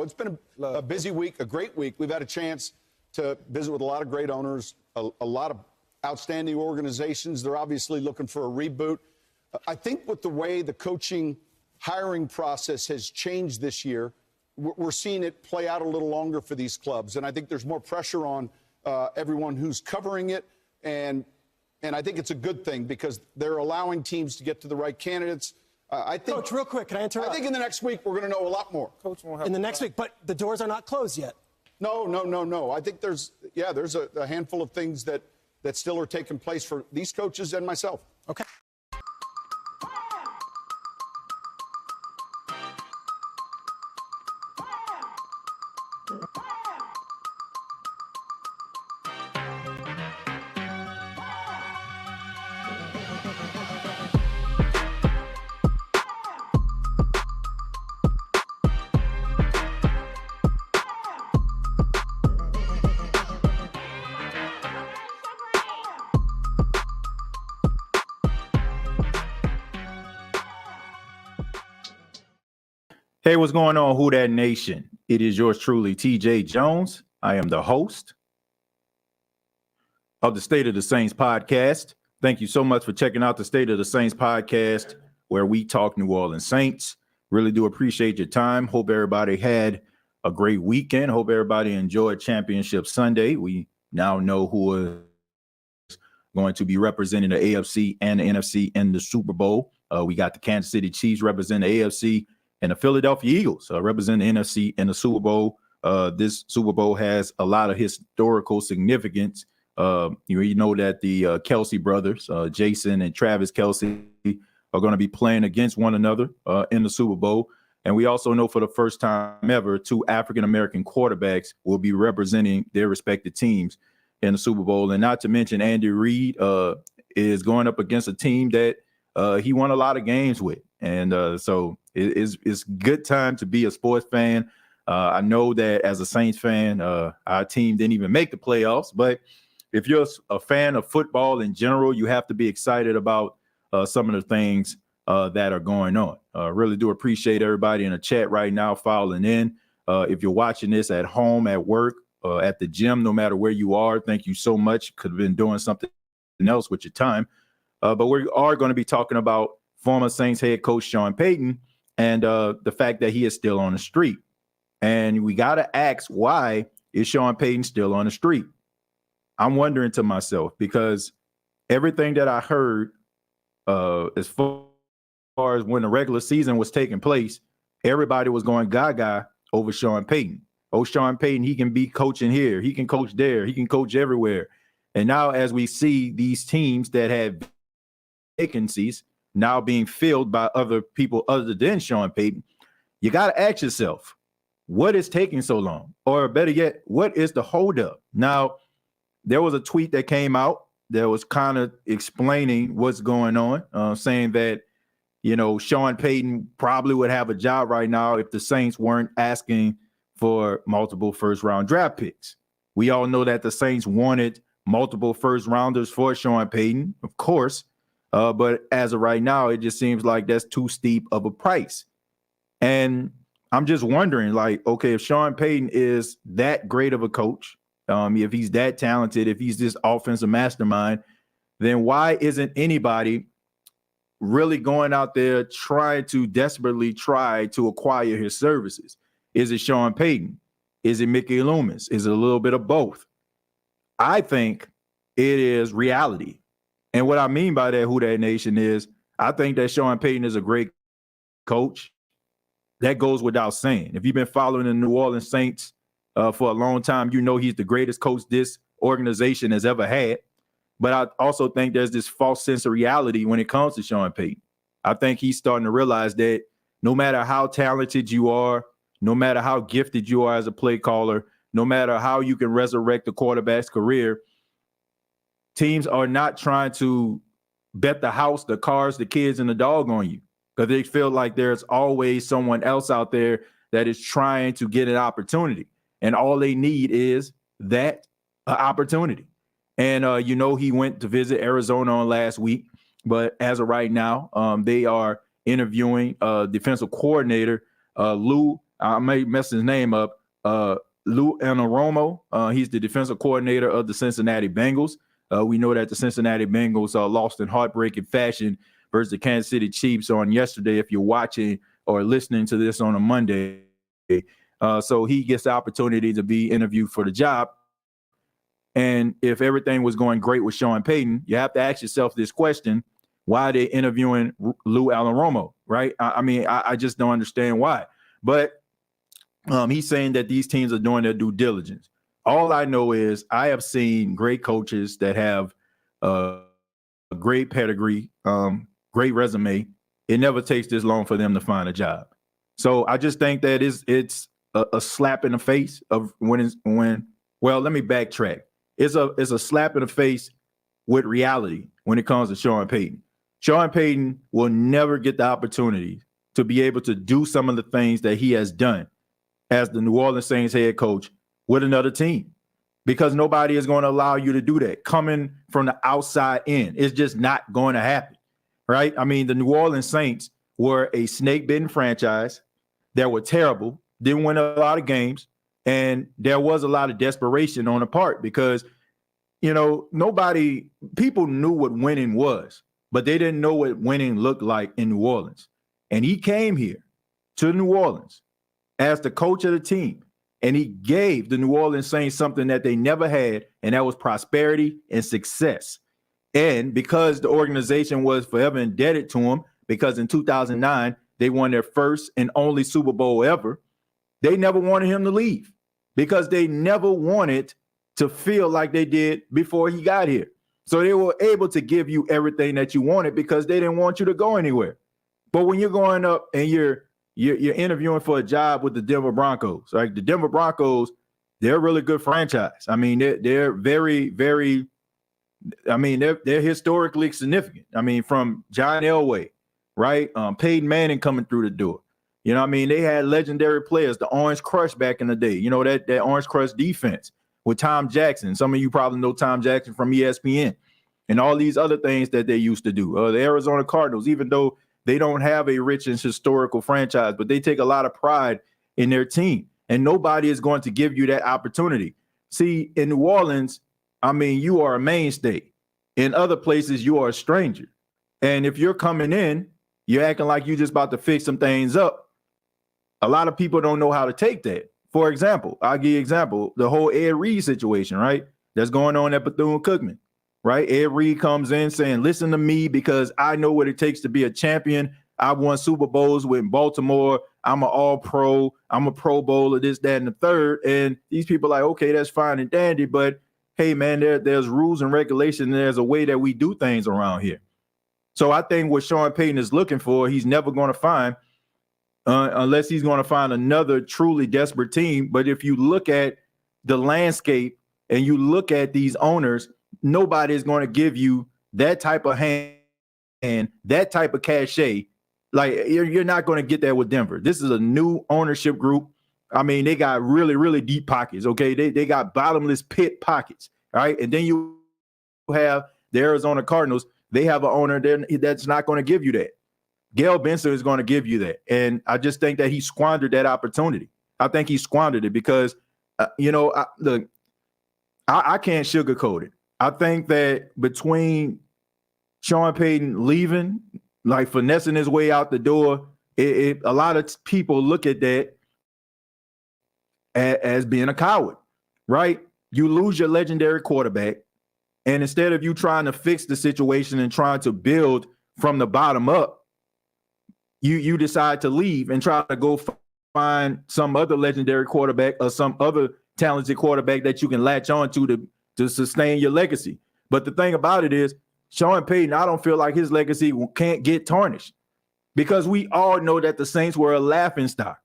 it's been a busy week, a great week. We've had a chance to visit with a lot of great owners, a lot of outstanding organizations. They're obviously looking for a reboot. I think with the way the coaching hiring process has changed this year, we're seeing it play out a little longer for these clubs. And I think there's more pressure on everyone who's covering it. And I think it's a good thing because they're allowing teams to get to the right candidates. I think, Coach, real quick, can I interrupt? I think in the next week we're going to know a lot more. Coach won't have in the next week, but the doors are not closed yet. No. I think there's a handful of things that still are taking place for these coaches and myself. Okay. Hey, what's going on, Who Dat Nation? It is yours truly, TJ Jones. I am the host of the State of the Saints podcast. Thank you so much for checking out the State of the Saints podcast, where we talk New Orleans Saints. Really do appreciate your time. Hope everybody had a great weekend. Hope everybody enjoyed Championship Sunday. We now know who is going to be representing the AFC and the NFC in the Super Bowl. We got the Kansas City Chiefs representing the AFC, and the Philadelphia Eagles represent the NFC in the Super Bowl. This Super Bowl has a lot of historical significance. You know that the Kelsey brothers, Jason and Travis Kelsey, are going to be playing against one another in the Super Bowl. And we also know for the first time ever, two African-American quarterbacks will be representing their respective teams in the Super Bowl. And not to mention Andy Reid is going up against a team that he won a lot of games with. And so it's good time to be a sports fan. I know that as a Saints fan, our team didn't even make the playoffs. But if you're a fan of football in general, you have to be excited about some of the things that are going on. Really do appreciate everybody in the chat right now filing in. If you're watching this at home, at work, at the gym, no matter where you are, thank you so much. Could have been doing something else with your time. But we are going to be talking about former Saints head coach Sean Payton and the fact that he is still on the street. And we got to ask, why is Sean Payton still on the street? I'm wondering to myself, because everything that I heard as far as when the regular season was taking place, everybody was going gaga over Sean Payton. Oh, Sean Payton, he can be coaching here. He can coach there. He can coach everywhere. And now as we see these teams that have vacancies now being filled by other people other than Sean Payton, you got to ask yourself, what is taking so long? Or better yet, what is the holdup? Now, there was a tweet that came out that was kind of explaining what's going on, saying that, you know, Sean Payton probably would have a job right now if the Saints weren't asking for multiple first-round draft picks. We all know that the Saints wanted multiple first-rounders for Sean Payton, of course. But as of right now, it just seems like that's too steep of a price. And I'm just wondering, like, okay, if Sean Payton is that great of a coach, if he's that talented, if he's this offensive mastermind, then why isn't anybody really going out there trying to desperately try to acquire his services? Is it Sean Payton? Is it Mickey Loomis? Is it a little bit of both? I think it is reality. And what I mean by that, Who Dat Nation, is I think that Sean Payton is a great coach. That goes without saying. If you've been following the New Orleans Saints for a long time, you know he's the greatest coach this organization has ever had. But I also think there's this false sense of reality when it comes to Sean Payton. I think he's starting to realize that no matter how talented you are, no matter how gifted you are as a play caller, no matter how you can resurrect a quarterback's career, teams are not trying to bet the house, the cars, the kids, and the dog on you, because they feel like there's always someone else out there that is trying to get an opportunity. And all they need is that opportunity. And, you know, he went to visit Arizona on last week. But as of right now, they are interviewing defensive coordinator Lou I may mess his name up. Lou Anaromo. He's the defensive coordinator of the Cincinnati Bengals. We know that the Cincinnati Bengals lost in heartbreaking fashion versus the Kansas City Chiefs on yesterday. If you're watching or listening to this on a Monday, so he gets the opportunity to be interviewed for the job. And if everything was going great with Sean Payton, you have to ask yourself this question: why are they interviewing Lou Anaromo? Right? I mean, I just don't understand why. But he's saying that these teams are doing their due diligence. All I know is I have seen great coaches that have a great pedigree, great resume. It never takes this long for them to find a job. So I just think that it's a slap in the face of well, let me backtrack. It's a slap in the face with reality when it comes to Sean Payton. Sean Payton will never get the opportunity to be able to do some of the things that he has done as the New Orleans Saints head coach with another team, because nobody is going to allow you to do that coming from the outside in. It's just not going to happen, right? I mean, the New Orleans Saints were a snake-bitten franchise that were terrible, didn't win a lot of games, and there was a lot of desperation on the part because, people knew what winning was, but they didn't know what winning looked like in New Orleans. And he came here to New Orleans as the coach of the team, and he gave the New Orleans Saints something that they never had, and that was prosperity and success. And because the organization was forever indebted to him, because in 2009, they won their first and only Super Bowl ever, they never wanted him to leave because they never wanted to feel like they did before he got here. So they were able to give you everything that you wanted because they didn't want you to go anywhere. But when you're going up and you're interviewing for a job with the Denver Broncos, like the Denver Broncos, they're a really good franchise. I mean, they're very, very, they're historically significant. I mean, from John Elway, right? Peyton Manning coming through the door. They had legendary players, the Orange Crush back in the day, that Orange Crush defense with Tom Jackson. Some of you probably know Tom Jackson from ESPN and all these other things that they used to do. The Arizona Cardinals, even though they don't have a rich and historical franchise, but they take a lot of pride in their team. And nobody is going to give you that opportunity. See, in New Orleans, you are a mainstay. In other places, you are a stranger. And if you're coming in, you're acting like you're just about to fix some things up. A lot of people don't know how to take that. For example, I'll give you an example, the whole Ed Reed situation, right? That's going on at Bethune-Cookman. Right? Ed Reed comes in saying, listen to me because I know what it takes to be a champion. I've won Super Bowls with Baltimore. I'm an all-pro. I'm a Pro Bowler, this, that, and the third. And these people are like, okay, that's fine and dandy. But, hey, man, there's rules and regulations. And there's a way that we do things around here. So I think what Sean Payton is looking for, he's never going to find unless he's going to find another truly desperate team. But if you look at the landscape and you look at these owners, nobody is going to give you that type of hand and that type of cachet. Like you're not going to get that with Denver. This is a new ownership group. They got really, really deep pockets. Okay. They got bottomless pit pockets. All right. And then you have the Arizona Cardinals. They have an owner that's not going to give you that. Gail Benson is going to give you that. And I just think that he squandered that opportunity. I think he squandered it because, I can't sugarcoat it. I think that between Sean Payton leaving, like finessing his way out the door, a lot of people look at that as being a coward, right? You lose your legendary quarterback, and instead of you trying to fix the situation and trying to build from the bottom up, you decide to leave and try to go find some other legendary quarterback or some other talented quarterback that you can latch on to sustain your legacy. But the thing about it is, Sean Payton, I don't feel like his legacy can't get tarnished because we all know that the Saints were a laughingstock.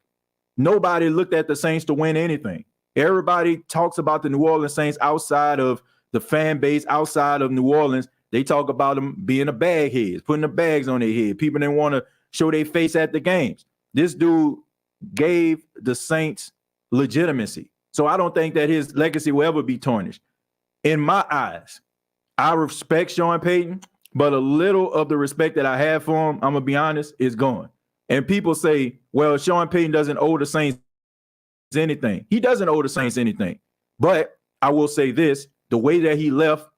Nobody looked at the Saints to win anything. Everybody talks about the New Orleans Saints outside of the fan base, outside of New Orleans. They talk about them being a bagheads, putting the bags on their head. People didn't want to show their face at the games. This dude gave the Saints legitimacy. So I don't think that his legacy will ever be tarnished. In my eyes, I respect Sean Payton, but a little of the respect that I have for him, I'm going to be honest, is gone. And people say, well, Sean Payton doesn't owe the Saints anything. He doesn't owe the Saints anything. But I will say this, the way that he left,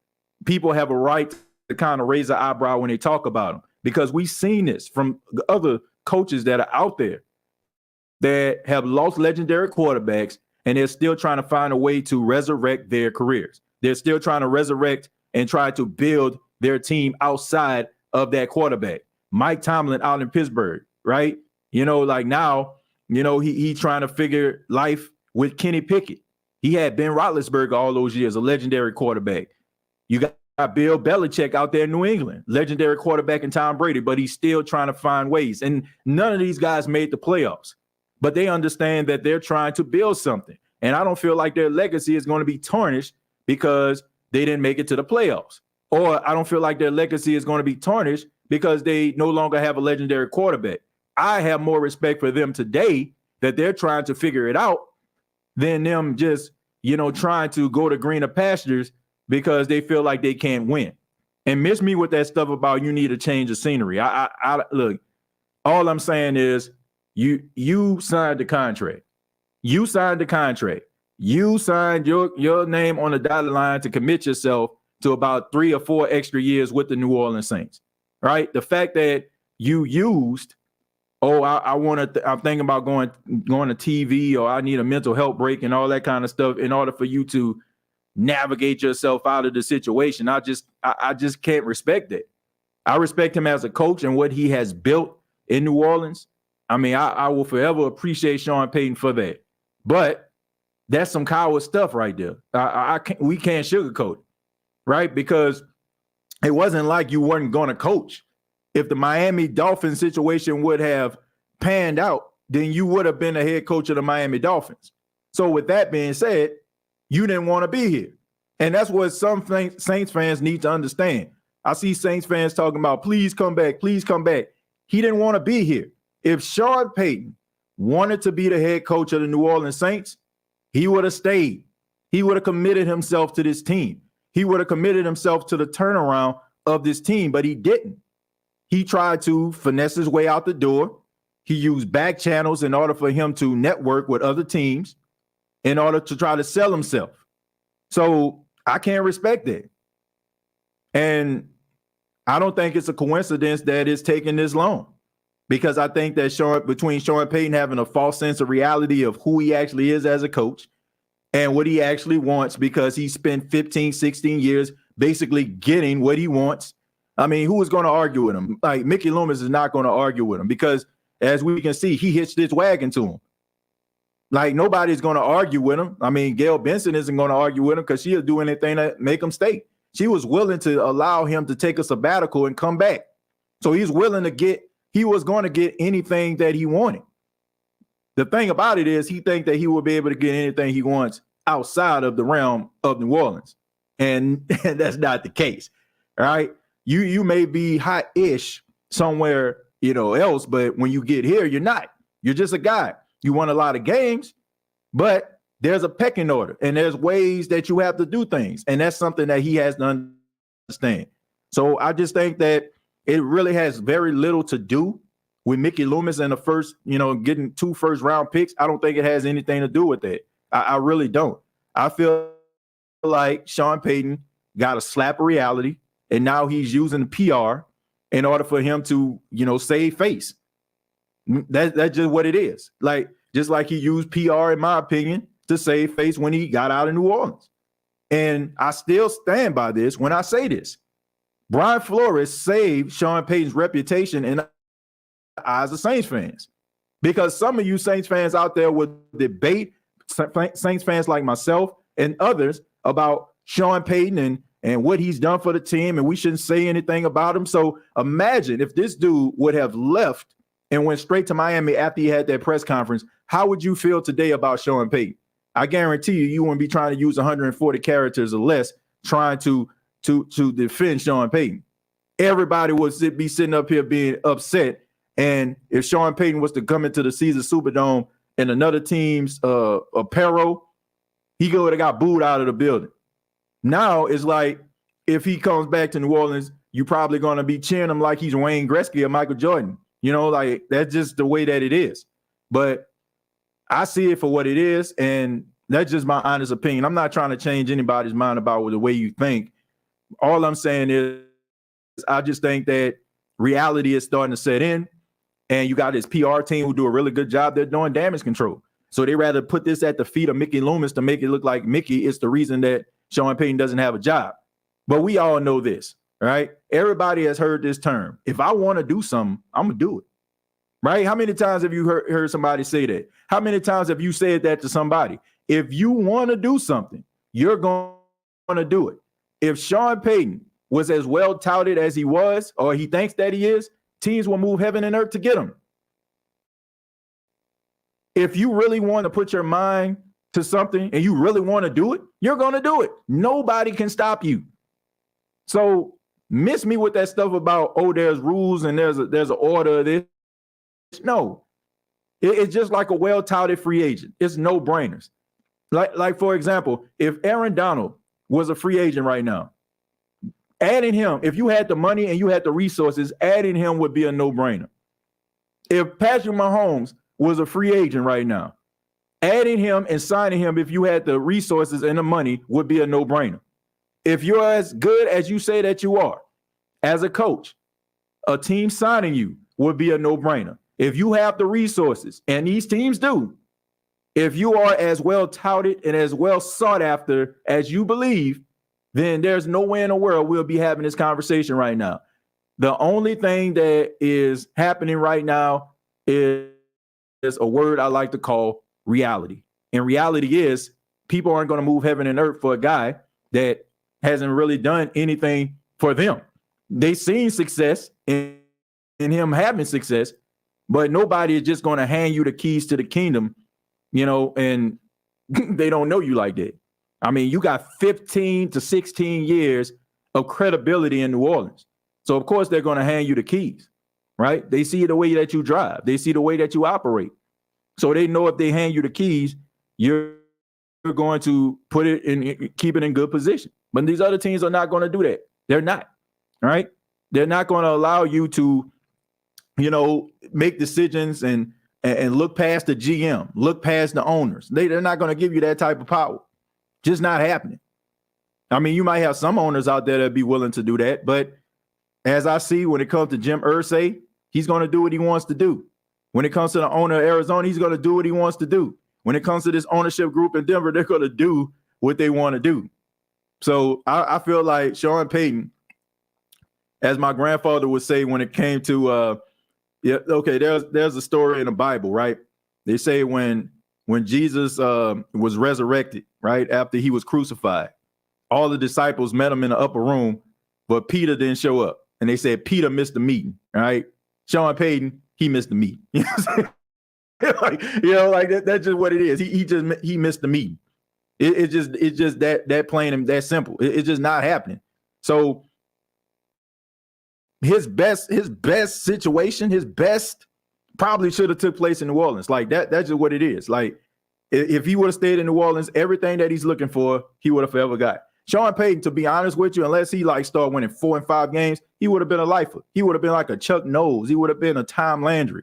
people have a right to kind of raise an eyebrow when they talk about him, because we've seen this from other coaches that are out there that have lost legendary quarterbacks, and they're still trying to find a way to resurrect their careers. They're still trying to resurrect and try to build their team outside of that quarterback. Mike Tomlin out in Pittsburgh, right? Like now, he trying to figure life with Kenny Pickett. He had Ben Roethlisberger all those years, a legendary quarterback. You got Bill Belichick out there in New England, legendary quarterback, and Tom Brady, but he's still trying to find ways. And none of these guys made the playoffs, but they understand that they're trying to build something. And I don't feel like their legacy is going to be tarnished because they didn't make it to the playoffs. Or I don't feel like their legacy is going to be tarnished because they no longer have a legendary quarterback. I have more respect for them today that they're trying to figure it out than them just, trying to go to greener pastures because they feel like they can't win. And miss me with that stuff about you need a change of scenery. I look, all I'm saying is you signed the contract. You signed the contract. You signed your name on the dotted line to commit yourself to about 3 or 4 extra years with the New Orleans Saints, right? The fact that you used, I'm thinking about going to TV, or I need a mental health break and all that kind of stuff in order for you to navigate yourself out of the situation. I just can't respect it. I respect him as a coach and what he has built in New Orleans. I mean, I will forever appreciate Sean Payton for that. But that's some coward stuff right there. We can't sugarcoat it, right? Because it wasn't like you weren't going to coach. If the Miami Dolphins situation would have panned out, then you would have been the head coach of the Miami Dolphins. So with that being said, you didn't want to be here. And that's what some Saints fans need to understand. I see Saints fans talking about, please come back, please come back. He didn't want to be here. If Sean Payton wanted to be the head coach of the New Orleans Saints, he would have stayed. He would have committed himself to this team. He would have committed himself to the turnaround of this team, but he didn't. He tried to finesse his way out the door. He used back channels in order for him to network with other teams in order to try to sell himself. So I can't respect that. And I don't think it's a coincidence that it's taking this long, because I think that between Sean Payton having a false sense of reality of who he actually is as a coach and what he actually wants, because he spent 15, 16 years basically getting what he wants. I mean, who is going to argue with him? Like, Mickey Loomis is not going to argue with him, because as we can see, he hitched his wagon to him. Like, nobody's going to argue with him. I mean, Gail Benson isn't going to argue with him because she'll do anything to make him stay. She was willing to allow him to take a sabbatical and come back. So he was going to get anything that he wanted. The thing about it is he thinks that he will be able to get anything he wants outside of the realm of New Orleans. And that's not the case. All right. You may be hot-ish somewhere, else, but when you get here, you're not. You're just a guy. You won a lot of games, but there's a pecking order, and there's ways that you have to do things. And that's something that he has to understand. So I just think that it really has very little to do with Mickey Loomis and the first, getting 2 first-round picks. I don't think it has anything to do with that. I really don't. I feel like Sean Payton got a slap of reality, and now he's using PR in order for him to, save face. That's just what it is. Like, just like he used PR, in my opinion, to save face when he got out of New Orleans. And I still stand by this when I say this. Brian Flores saved Sean Payton's reputation in the eyes of Saints fans, because some of you Saints fans out there would debate Saints fans like myself and others about Sean Payton and what he's done for the team, and we shouldn't say anything about him. So imagine if this dude would have left and went straight to Miami after he had that press conference. How would you feel today about Sean Payton? I guarantee you wouldn't be trying to use 140 characters or less trying to defend Sean Payton. Everybody would be sitting up here being upset. And if Sean Payton was to come into the Caesars Superdome in another team's apparel, he would have got booed out of the building. Now it's like, if he comes back to New Orleans, you're probably going to be cheering him like he's Wayne Gretzky or Michael Jordan. Like, that's just the way that it is. But I see it for what it is, and that's just my honest opinion. I'm not trying to change anybody's mind about the way you think. All I'm saying is I just think that reality is starting to set in, and you got this PR team who do a really good job. They're doing damage control. So they rather put this at the feet of Mickey Loomis to make it look like Mickey is the reason that Sean Payton doesn't have a job. But we all know this, right? Everybody has heard this term. If I want to do something, I'm going to do it, right? How many times have you heard somebody say that? How many times have you said that to somebody? If you want to do something, you're going to do it. If Sean Payton was as well touted as he was, or he thinks that he is, teams will move heaven and earth to get him. If you really want to put your mind to something and you really want to do it, you're going to do it. Nobody can stop you. So miss me with that stuff about, oh, there's rules and there's an order of this. No, it's just like a well-touted free agent. It's no brainers. Like for example, if Aaron Donald was a free agent right now, adding him, if you had the money and you had the resources, adding him would be a no-brainer. If Patrick Mahomes was a free agent right now, adding him and signing him, if you had the resources and the money, would be a no-brainer. If you're as good as you say that you are as a coach, a team signing you would be a no-brainer. If you have the resources, and these teams do, if you are as well touted and as well sought after as you believe, then there's no way in the world we'll be having this conversation right now. The only thing that is happening right now is a word I like to call reality. And reality is people aren't going to move heaven and earth for a guy that hasn't really done anything for them. They've seen success in him having success, but nobody is just going to hand you the keys to the kingdom, and they don't know you like that. I mean, you got 15 to 16 years of credibility in New Orleans. So, of course, they're going to hand you the keys, right? They see the way that you drive. They see the way that you operate. So they know if they hand you the keys, you're going to put it in, keep it in good position. But these other teams are not going to do that. They're not, right? They're not going to allow you to, make decisions and look past the GM, look past the owners. They're not going to give you that type of power. Just not happening. I mean, you might have some owners out there that be willing to do that, but as I see when it comes to Jim Irsay, he's going to do what he wants to do. When it comes to the owner of Arizona, he's going to do what he wants to do. When it comes to this ownership group in Denver, they're going to do what they want to do. So I feel like Sean Payton, as my grandfather would say when it came to, there's a story in the Bible, right? They say when Jesus was resurrected, right, after he was crucified, all the disciples met him in the upper room, but Peter didn't show up. And they said Peter missed the meeting, right? Sean Payton, he missed the meeting. You know what I'm saying? That's just what it is. He missed the meeting. It's just that plain and that simple. It's just not happening. So his best situation, his best probably should have took place in New Orleans. Like that's just what it is. Like if he would have stayed in New Orleans, everything that he's looking for, he would have forever got. Sean Payton, to be honest with you, unless he start winning 4 and 5 games, he would have been a lifer. He would have been like a Chuck Knowles. He would have been a Tom Landry.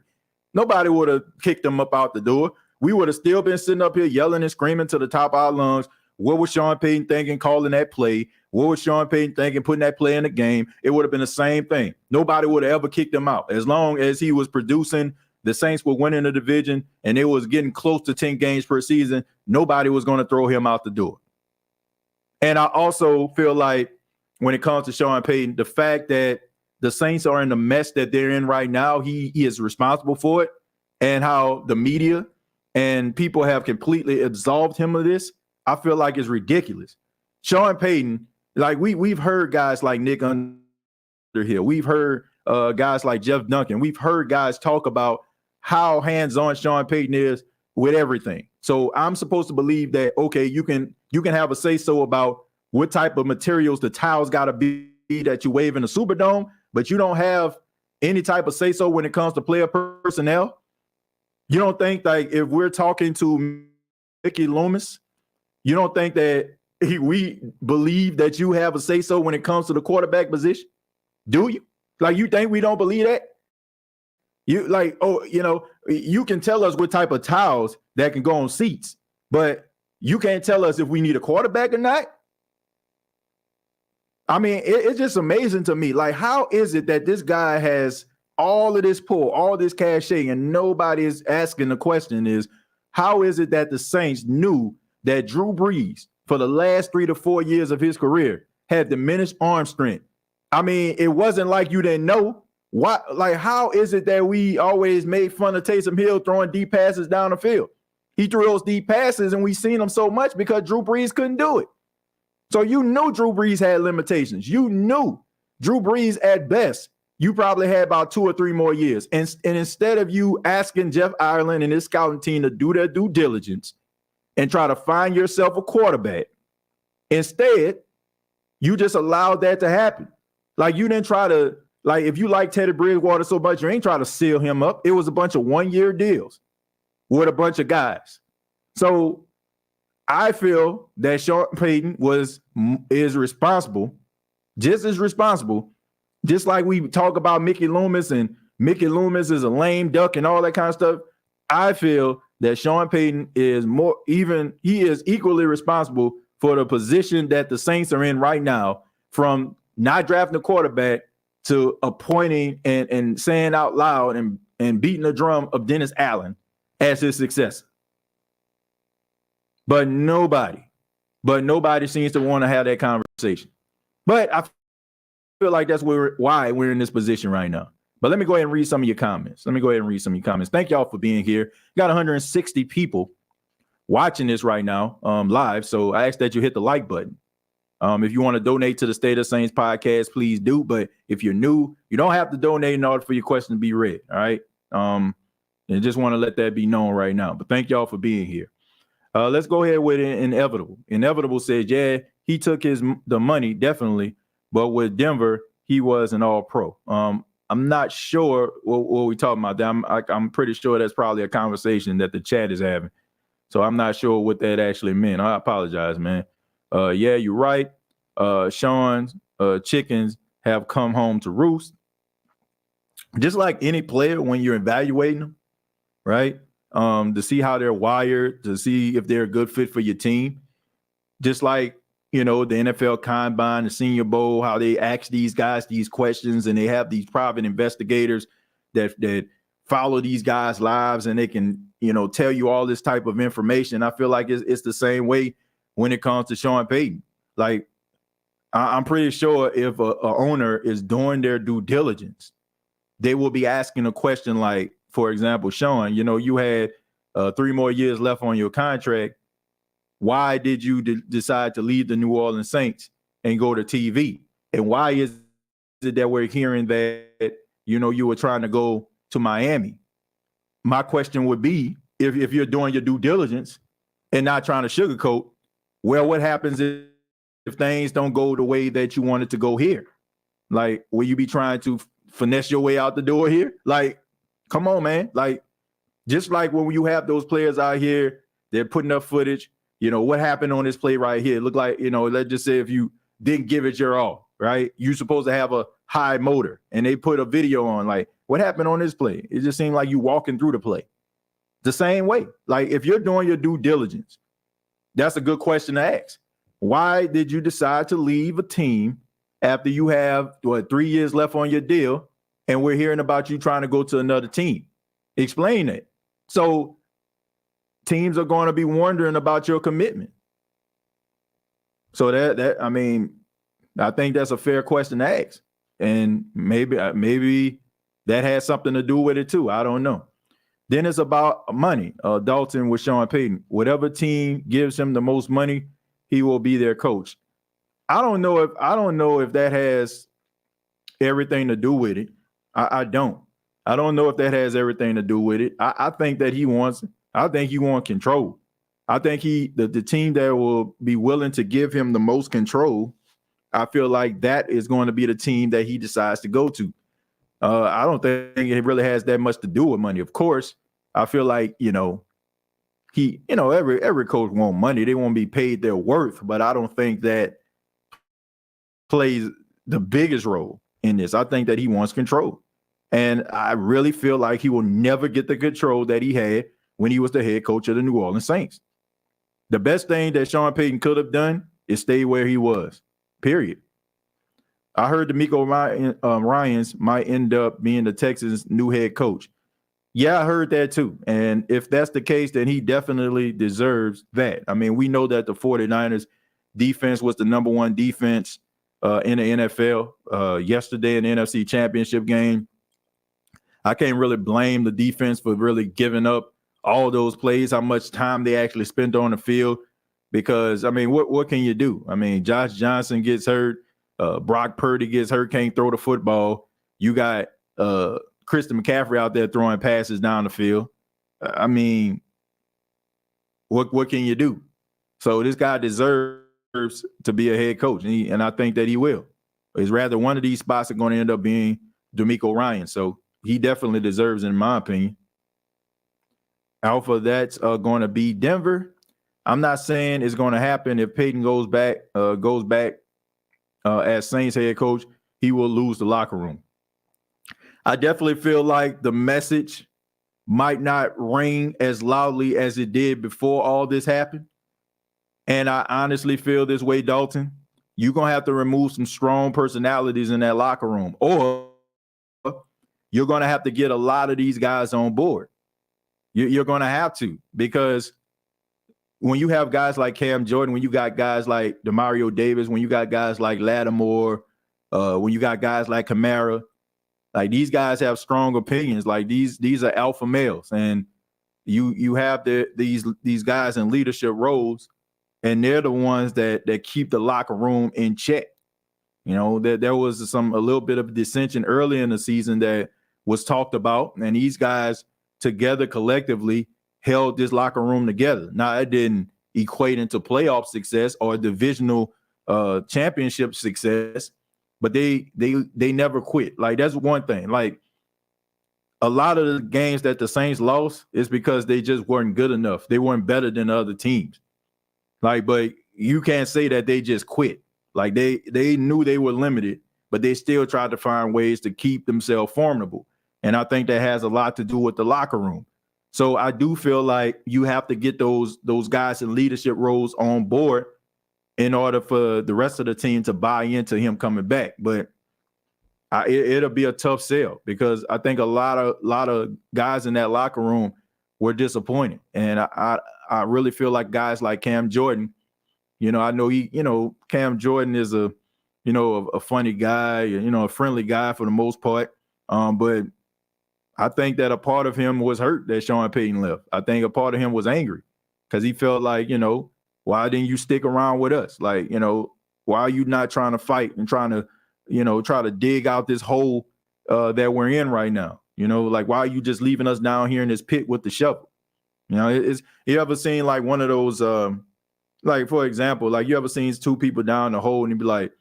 Nobody would have kicked him up out the door. We would have still been sitting up here yelling and screaming to the top of our lungs. What was Sean Payton thinking calling that play? What was Sean Payton thinking putting that play in the game? It would have been the same thing. Nobody would have ever kicked him out. As long as he was producing, the Saints were winning the division, and it was getting close to 10 games per season, nobody was going to throw him out the door. And I also feel like when it comes to Sean Payton, the fact that the Saints are in the mess that they're in right now, he is responsible for it, and how the media and people have completely absolved him of this, I feel like it's ridiculous. Sean Payton, like we've heard guys like Nick Underhill, we've heard guys like Jeff Duncan, we've heard guys talk about how hands-on Sean Payton is with everything. So I'm supposed to believe that, okay, you can have a say-so about what type of materials the towels got to be that you wave in the Superdome, but you don't have any type of say-so when it comes to player personnel. You don't think like if we're talking to Mickey Loomis, you don't think that we believe that you have a say-so when it comes to the quarterback position? Do you? Like, you think we don't believe that? You like, oh, you can tell us what type of towels that can go on seats, but you can't tell us if we need a quarterback or not. I mean, it's just amazing to me. Like, how is it that this guy has all of this pull, all this cachet, and nobody is asking the question is, how is it that the Saints knew that Drew Brees, for the last 3 to 4 years of his career, had diminished arm strength? I mean, it wasn't like you didn't know. What, like, how is it that we always made fun of Taysom Hill throwing deep passes down the field? He threw those deep passes, and we seen them so much because Drew Brees couldn't do it. So you knew Drew Brees had limitations. You knew Drew Brees at best, you probably had about 2 or 3 more years. And instead of you asking Jeff Ireland and his scouting team to do their due diligence and try to find yourself a quarterback, instead, you just allowed that to happen. Like, you didn't try to, like, if you like Teddy Bridgewater so much, you ain't trying to seal him up. It was a bunch of 1-year deals with a bunch of guys. So I feel that Sean Payton is responsible, just as responsible, just like we talk about Mickey Loomis, and Mickey Loomis is a lame duck and all that kind of stuff. I feel that Sean Payton is he is equally responsible for the position that the Saints are in right now, from not drafting a quarterback to appointing and saying out loud and beating the drum of Dennis Allen as his successor. But nobody seems to want to have that conversation. But I feel like that's why we're in this position right now. But let me go ahead and read some of your comments. Thank y'all for being here. Got 160 people watching this right now live. So I ask that you hit the like button. If you want to donate to the State of Saints podcast, please do. But if you're new, you don't have to donate in order for your question to be read. All right. And just want to let that be known right now. But thank y'all for being here. Let's go ahead with Inevitable. Inevitable says, yeah, he took the money, definitely. But with Denver, he was an all-pro. I'm not sure what we're talking about. I'm pretty sure that's probably a conversation that the chat is having. So I'm not sure what that actually meant. I apologize, man. Yeah, you're right. Sean's chickens have come home to roost. Just like any player, when you're evaluating them, right? To see how they're wired, to see if they're a good fit for your team. Just like, the NFL Combine, the Senior Bowl, how they ask these guys these questions, and they have these private investigators that follow these guys' lives, and they can, tell you all this type of information. I feel like it's the same way when it comes to Sean Payton. Like, I'm pretty sure if a owner is doing their due diligence, they will be asking a question like, for example, Sean, you had 3 more years left on your contract. Why did you decide to leave the New Orleans Saints and go to TV? And why is it that we're hearing that, you were trying to go to Miami? My question would be, if you're doing your due diligence and not trying to sugarcoat, well, what happens if things don't go the way that you wanted to go here? Like, will you be trying to finesse your way out the door here? Like, come on, man. Like, just like when you have those players out here, they're putting up footage. What happened on this play right here? It looked like, let's just say if you didn't give it your all, right? You're supposed to have a high motor, and they put a video on, like, what happened on this play? It just seemed like you walking through the play. The same way. Like, if you're doing your due diligence, that's a good question to ask. Why did you decide to leave a team after you have 3 years left on your deal, and we're hearing about you trying to go to another team? Explain it. So teams are going to be wondering about your commitment. So I think that's a fair question to ask. And maybe that has something to do with it too. I don't know. Then it's about money. Dalton with Sean Payton. Whatever team gives him the most money, he will be their coach. I don't know if that has everything to do with it. I don't know if that has everything to do with it. I think that he wants control. I think the team that will be willing to give him the most control, I feel like that is going to be the team that he decides to go to. I don't think it really has that much to do with money. Of course, I feel like, every coach wants money. They won't be paid their worth, but I don't think that plays the biggest role in this. I think that he wants control. And I really feel like he will never get the control that he had when he was the head coach of the New Orleans Saints. The best thing that Sean Payton could have done is stay where he was, period. I heard DeMeco Ryans might end up being the Texans' new head coach. Yeah, I heard that too. And if that's the case, then he definitely deserves that. I mean, we know that the 49ers defense was the number one defense in the NFL yesterday in the NFC Championship game. I can't really blame the defense for really giving up all those plays, how much time they actually spent on the field. Because, I mean, what can you do? I mean, Josh Johnson gets hurt. Brock Purdy gets hurt, can't throw the football. You got Christian McCaffrey out there throwing passes down the field. I mean, what can you do? So this guy deserves to be a head coach, and I think that he will. It's rather one of these spots are going to end up being DeMeco Ryans. So he definitely deserves it, in my opinion. Alpha, that's going to be Denver. I'm not saying it's going to happen if Payton goes back as Saints head coach. He will lose the locker room. I definitely feel like the message might not ring as loudly as it did before all this happened. And I honestly feel this way, Dalton. You're going to have to remove some strong personalities in that locker room, or you're going to have to get a lot of these guys on board. You're going to have to, because when you have guys like Cam Jordan, when you got guys like DeMario Davis, when you got guys like Lattimore, when you got guys like Kamara, like these guys have strong opinions. Like these are alpha males, and you have these guys in leadership roles, and they're the ones that keep the locker room in check. You know, there was a little bit of dissension early in the season that was talked about, and these guys together collectively held this locker room together. Now, it didn't equate into playoff success or divisional championship success, but they never quit. Like, that's one thing. Like, a lot of the games that the Saints lost is because they just weren't good enough. They weren't better than the other teams. Like, but you can't say that they just quit. Like, they knew they were limited, but they still tried to find ways to keep themselves formidable. And I think that has a lot to do with the locker room. So I do feel like you have to get those guys in leadership roles on board in order for the rest of the team to buy into him coming back. But it'll be a tough sell, because I think a lot of guys in that locker room were disappointed. And I really feel like guys like Cam Jordan, you know, I know Cam Jordan is a funny guy, a friendly guy for the most part. But I think that a part of him was hurt that Sean Payton left. I think a part of him was angry because he felt like, why didn't you stick around with us? Like, why are you not trying to fight and trying to, try to dig out this hole that we're in right now? Like, why are you just leaving us down here in this pit with the shovel? You ever seen like one of those, like, for example, like you ever seen two people down the hole and you be like,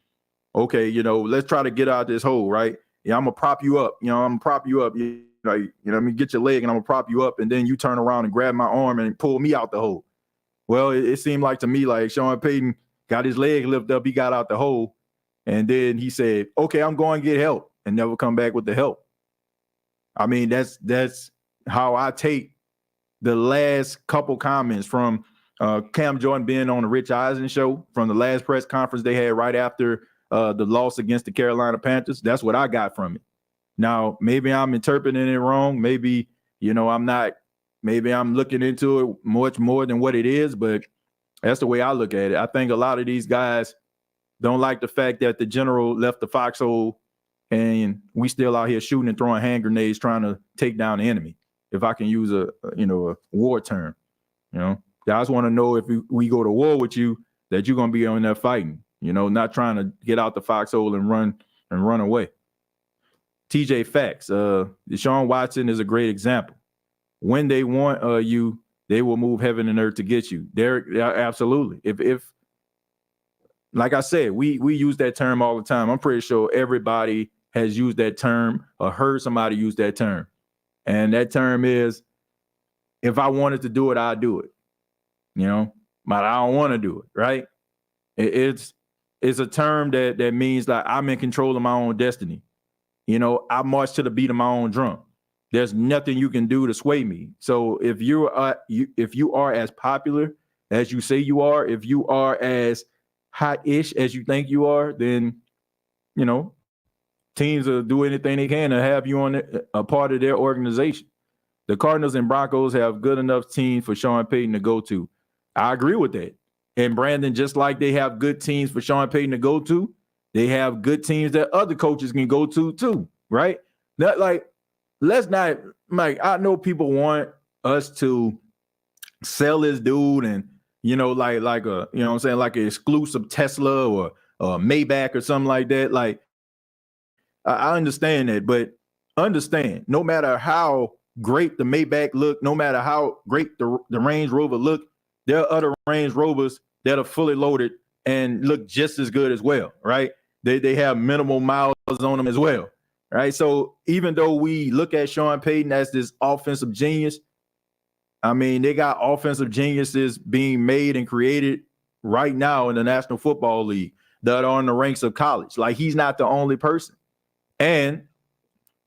okay, let's try to get out this hole, right? Yeah, I'm gonna prop you up. I'm gonna prop you up. Let me get your leg and I'm gonna prop you up, and then you turn around and grab my arm and pull me out the hole. Well, it seemed like to me like Sean Payton got his leg lifted up, he got out the hole, and then he said, "Okay, I'm going to get help," and never come back with the help. I mean, that's how I take the last couple comments from Cam Jordan being on the Rich Eisen show, from the last press conference they had right after the loss against the Carolina Panthers. That's what I got from it. Now, maybe I'm interpreting it wrong. Maybe, I'm not. Maybe I'm looking into it much more than what it is, but that's the way I look at it. I think a lot of these guys don't like the fact that the general left the foxhole and we still out here shooting and throwing hand grenades trying to take down the enemy, if I can use a war term. Guys want to know if we go to war with you, that you're going to be on there fighting, not trying to get out the foxhole and run away. TJ Facts, DeSean Watson is a great example. When they want you, they will move heaven and earth to get you. Absolutely. If like I said, we use that term all the time. I'm pretty sure everybody has used that term or heard somebody use that term. And that term is, if I wanted to do it, I'd do it. But I don't want to do it, right? It's a term that means like I'm in control of my own destiny. I march to the beat of my own drum. There's nothing you can do to sway me. So if you are as popular as you say you are, if you are as hot-ish as you think you are, then teams will do anything they can to have you on a part of their organization. The Cardinals and Broncos have good enough teams for Sean Payton to go to. I agree with that. And Brandon, just like they have good teams for Sean Payton to go to, they have good teams that other coaches can go to too, right? Let's not, Mike, I know people want us to sell this dude and, like an exclusive Tesla or Maybach or something like that. Like, I understand that, but understand, no matter how great the Maybach look, no matter how great the Range Rover look, there are other Range Rovers that are fully loaded and look just as good as well, right? They have minimal miles on them as well, right? So even though we look at Sean Payton as this offensive genius, I mean, they got offensive geniuses being made and created right now in the National Football League that are in the ranks of college. Like, he's not the only person. And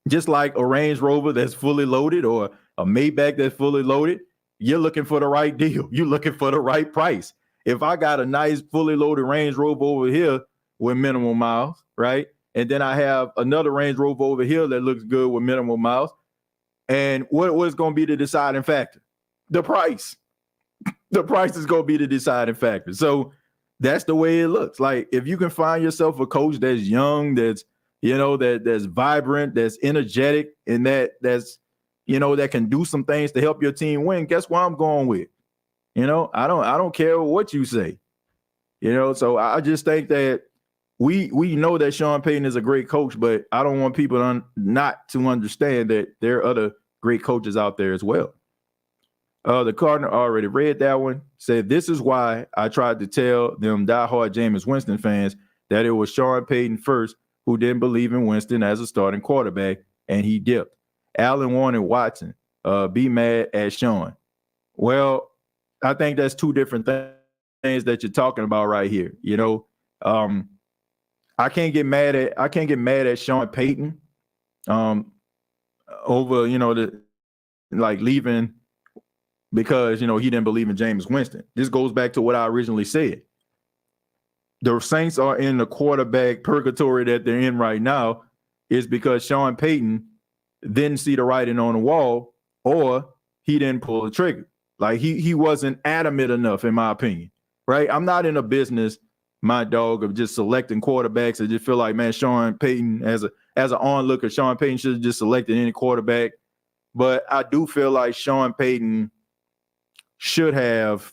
just like a Range Rover that's fully loaded or a Maybach that's fully loaded, you're looking for the right deal. You're looking for the right price. If I got a nice fully loaded Range Rover over here with minimal miles, right? And then I have another Range Rover over here that looks good with minimal miles. And what's going to be the deciding factor? The price. The price is going to be the deciding factor. So that's the way it looks. Like, if you can find yourself a coach that's young, that's that's vibrant, that's energetic, and that's that can do some things to help your team win, guess what I'm going with? I don't care what you say. So I just think that we know that Sean Payton is a great coach, but I don't want people not to understand that there are other great coaches out there as well. The Cardinal already read that one, said, "This is why I tried to tell them diehard Jameis Winston fans that it was Sean Payton first who didn't believe in Winston as a starting quarterback, and he dipped. Allen wanted Watson. Be mad at Sean." Well, I think that's two different things that you're talking about right here. I can't get mad at Sean Payton over leaving because he didn't believe in Jameis Winston. This goes back to what I originally said. The Saints are in the quarterback purgatory that they're in right now is because Sean Payton didn't see the writing on the wall, or he didn't pull the trigger. Like, he wasn't adamant enough, in my opinion, right? I'm not in a business, my dog, of just selecting quarterbacks. I just feel like, man, Sean Payton, as an onlooker, Sean Payton should have just selected any quarterback. But I do feel like Sean Payton should have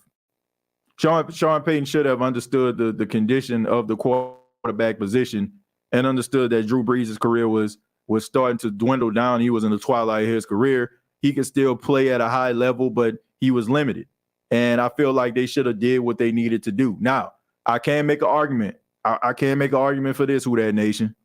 understood the condition of the quarterback position and understood that Drew Brees' career was starting to dwindle down. He was in the twilight of his career. He could still play at a high level, but he was limited. And I feel like they should have did what they needed to do. Now, I can make an argument. I can make an argument for this, Who Dat Nation.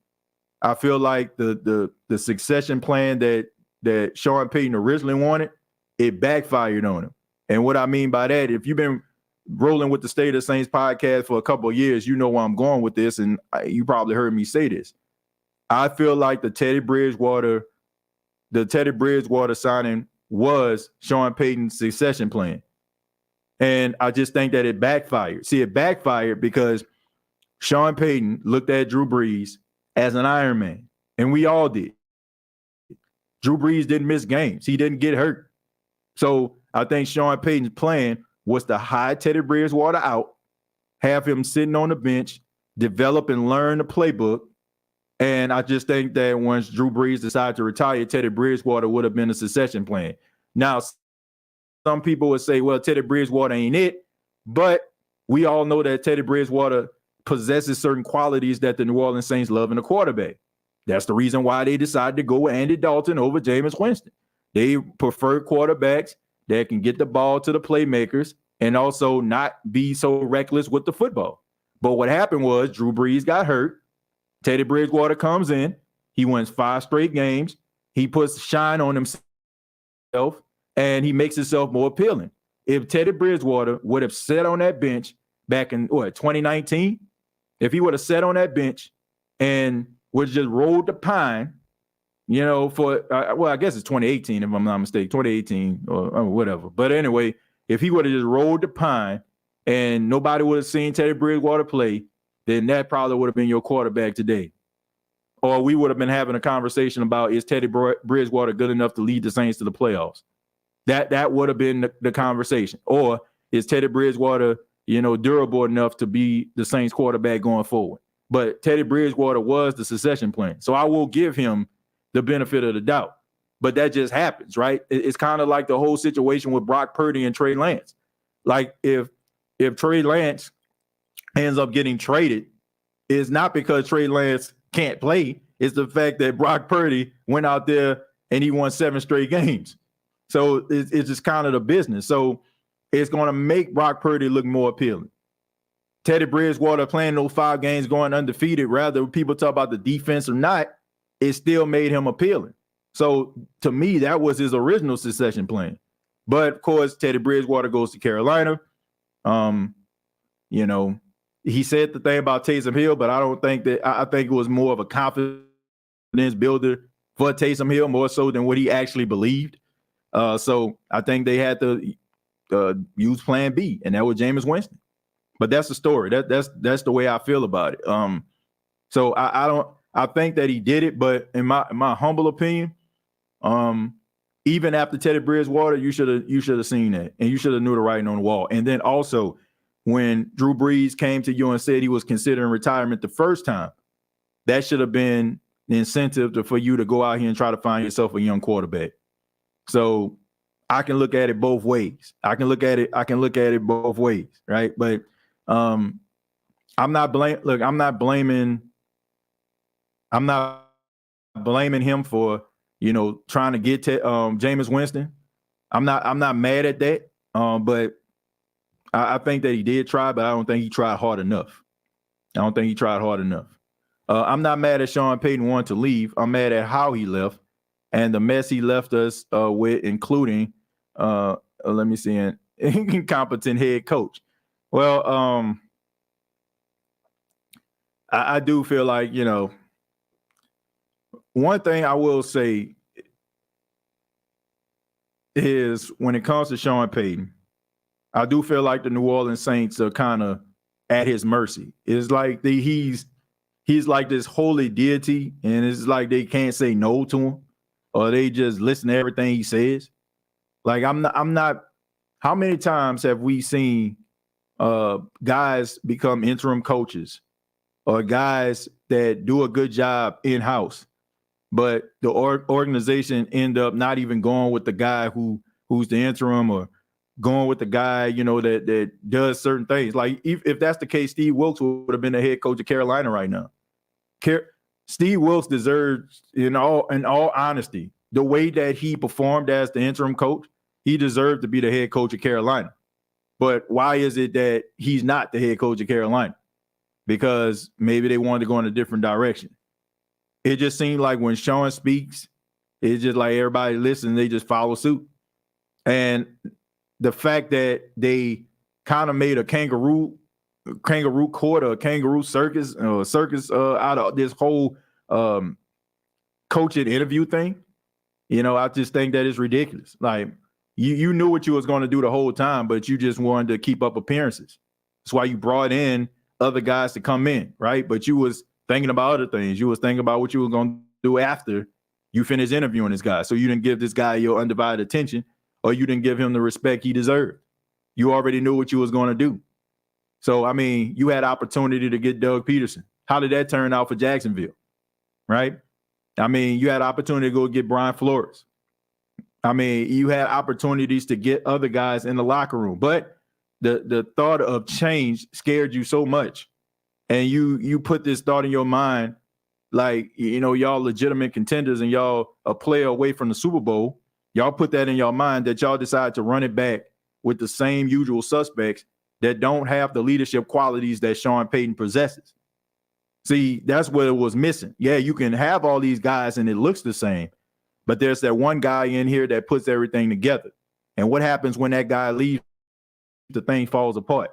I feel like the succession plan that Sean Payton originally wanted, it backfired on him. And what I mean by that, if you've been rolling with the State of the Saints podcast for a couple of years, you know where I'm going with this, and you probably heard me say this. I feel like the Teddy Bridgewater signing was Sean Payton's succession plan. And I just think that it backfired. See, it backfired because Sean Payton looked at Drew Brees as an Iron Man, and we all did. Drew Brees didn't miss games. He didn't get hurt. So I think Sean Payton's plan was to hide Teddy Bridgewater out, have him sitting on the bench, develop and learn the playbook. And I just think that once Drew Brees decided to retire, Teddy Bridgewater would have been a succession plan. Now, some people would say, well, Teddy Bridgewater ain't it. But we all know that Teddy Bridgewater possesses certain qualities that the New Orleans Saints love in a quarterback. That's the reason why they decided to go with Andy Dalton over Jameis Winston. They prefer quarterbacks that can get the ball to the playmakers and also not be so reckless with the football. But what happened was Drew Brees got hurt. Teddy Bridgewater comes in. He wins 5 straight games. He puts shine on himself, and he makes himself more appealing. If Teddy Bridgewater would have sat on that bench back in 2019, if he would have sat on that bench and would just rolled the pine for I guess it's 2018 if I'm not mistaken, 2018 or whatever. But anyway, if he would have just rolled the pine and nobody would have seen Teddy Bridgewater play, then that probably would have been your quarterback today. Or we would have been having a conversation about, is Teddy Bridgewater good enough to lead the Saints to the playoffs? That would have been the conversation. Or is Teddy Bridgewater, durable enough to be the Saints quarterback going forward? But Teddy Bridgewater was the succession plan. So I will give him the benefit of the doubt. But that just happens, right? It's kind of like the whole situation with Brock Purdy and Trey Lance. Like if Trey Lance ends up getting traded, it's not because Trey Lance can't play. It's the fact that Brock Purdy went out there and he won 7 straight games. So it's just kind of the business. So it's going to make Brock Purdy look more appealing. Teddy Bridgewater playing those 5 games going undefeated, rather people talk about the defense or not, it still made him appealing. So to me, that was his original succession plan. But of course, Teddy Bridgewater goes to Carolina. He said the thing about Taysom Hill, but I don't think that. I think it was more of a confidence builder for Taysom Hill, more so than what he actually believed. So I think they had to use Plan B, and that was Jameis Winston. But that's the story. That's the way I feel about it. So I think that he did it, but in my humble opinion, even after Teddy Bridgewater, you should have seen that, and you should have knew the writing on the wall. And then also, when Drew Brees came to you and said he was considering retirement the first time, that should have been the incentive for you to go out here and try to find yourself a young quarterback. So I can look at it both ways. I can look at it both ways, right? But I'm not blaming him for trying to get to Jameis Winston. I'm not mad at that. But I think that he did try, but I don't think he tried hard enough. I'm not mad at Sean Payton wanting to leave. I'm mad at how he left and the mess he left us with, including an incompetent head coach. Well, I do feel like, one thing I will say is when it comes to Sean Payton, I do feel like the New Orleans Saints are kind of at his mercy. It's like he's like this holy deity, and it's like they can't say no to him, or they just listen to everything he says. Like I'm not. How many times have we seen guys become interim coaches, or guys that do a good job in-house, but the organization end up not even going with the guy who's the interim, or going with the guy, that does certain things. Like if that's the case, Steve Wilkes would have been the head coach of Carolina right now. Steve Wilkes deserves, in all honesty, the way that he performed as the interim coach, he deserved to be the head coach of Carolina. But why is it that he's not the head coach of Carolina? Because maybe they wanted to go in a different direction. It just seemed like when Sean speaks, it's just like everybody listens, they just follow suit. And the fact that they kind of made a kangaroo court or a kangaroo circus out of this whole coaching interview thing, I just think that is ridiculous. Like you knew what you was going to do the whole time, but you just wanted to keep up appearances. That's why you brought in other guys to come in, right? But you was thinking about other things. You was thinking about what you were going to do after you finished interviewing this guy. So you didn't give this guy your undivided attention, or you didn't give him the respect he deserved. You already knew what you was going to do. So, I mean, you had opportunity to get Doug Peterson. How did that turn out for Jacksonville, right? I mean, you had opportunity to go get Brian Flores. I mean, you had opportunities to get other guys in the locker room. But the thought of change scared you so much. And you put this thought in your mind, like, y'all legitimate contenders and y'all a player away from the Super Bowl. Y'all put that in your mind that y'all decide to run it back with the same usual suspects that don't have the leadership qualities that Sean Payton possesses. See, that's what it was missing. Yeah, you can have all these guys and it looks the same, but there's that one guy in here that puts everything together. And what happens when that guy leaves? The thing falls apart.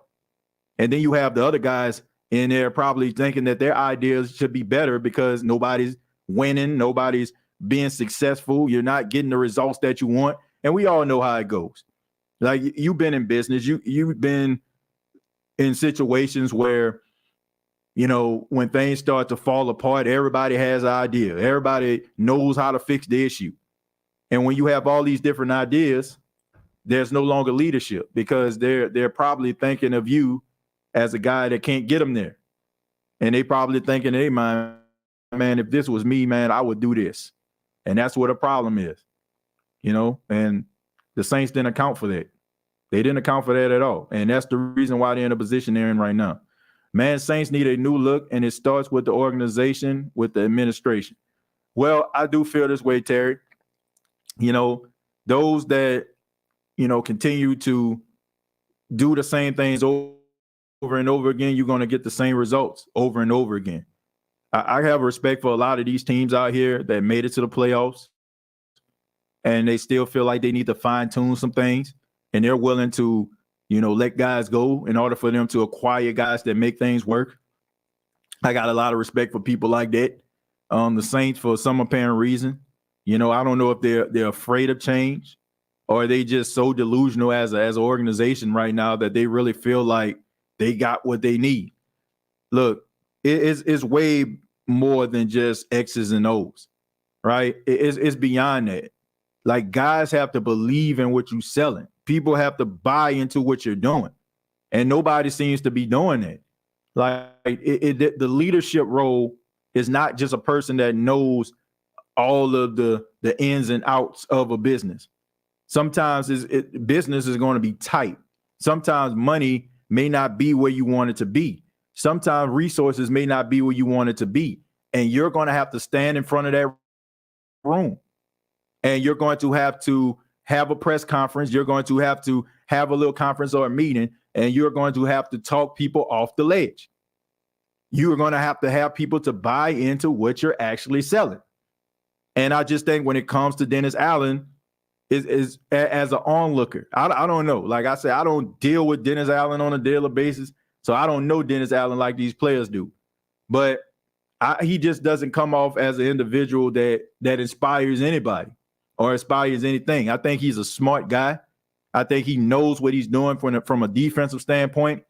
And then you have the other guys in there probably thinking that their ideas should be better because nobody's winning, nobody's being successful. You're not getting the results that you want. And we all know how it goes. Like, you've been in business. You've been in situations where, you know, when things start to fall apart, everybody has an idea. Everybody knows how to fix the issue. And when you have all these different ideas, there's no longer leadership, because they're probably thinking of you as a guy that can't get them there. And they probably thinking, hey, man, if this was me, man, I would do this. And that's what a problem is, you know, and the Saints didn't account for that. They didn't account for that at all. And that's the reason why they're in the position they're in right now. Man, Saints need a new look, and it starts with the organization, with the administration. Well, I do feel this way, Terry. You know, those that, you know, continue to do the same things over and over again, you're going to get the same results over and over again. I have respect for a lot of these teams out here that made it to the playoffs, and they still feel like they need to fine tune some things, and they're willing to, you know, let guys go in order for them to acquire guys that make things work. I got a lot of respect for people like that. The Saints, for some apparent reason, you know, I don't know if they're afraid of change, or are they just so delusional as an organization right now that they really feel like they got what they need. Look, it's way more than just X's and O's, right? It's beyond that. Like, guys have to believe in what you're selling. People have to buy into what you're doing. And nobody seems to be doing that. Like, the leadership role is not just a person that knows all of the ins and outs of a business. Sometimes business is going to be tight. Sometimes money may not be where you want it to be. Sometimes resources may not be where you want it to be. And you're going to have to stand in front of that room. And you're going to have a press conference. You're going to have a little conference or a meeting, and you're going to have to talk people off the ledge. You are going to have people to buy into what you're actually selling. And I just think when it comes to Dennis Allen, is as an onlooker, I don't know. Like I said, I don't deal with Dennis Allen on a daily basis, so I don't know Dennis Allen like these players do. But he just doesn't come off as an individual that inspires anybody or inspires anything. I think he's a smart guy. I think he knows what he's doing from a defensive standpoint,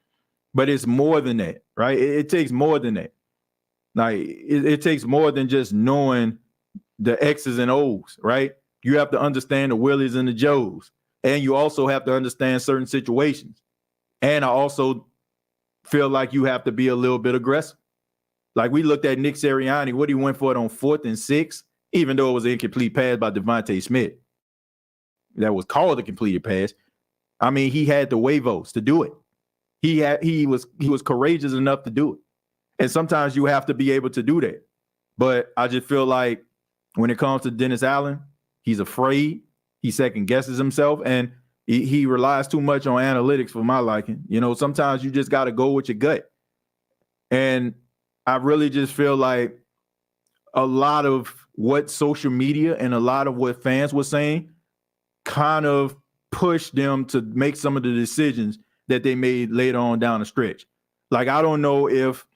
but it's more than that, right? It takes more than that. Like, it takes more than just knowing the X's and O's, right? You have to understand the Willies and the Joes, and you also have to understand certain situations. And I also feel like you have to be a little bit aggressive. Like, we looked at Nick Sirianni, what he went for it on 4th and 6, even though it was an incomplete pass by Devontae Smith. That was called a completed pass. I mean, he had the huevos to do it. He was courageous enough to do it. And sometimes you have to be able to do that. But I just feel like when it comes to Dennis Allen, he's afraid. He second guesses himself, and he relies too much on analytics for my liking. You know, sometimes you just got to go with your gut. And I really just feel like a lot of what social media and a lot of what fans were saying kind of pushed them to make some of the decisions that they made later on down the stretch. Like, I don't know if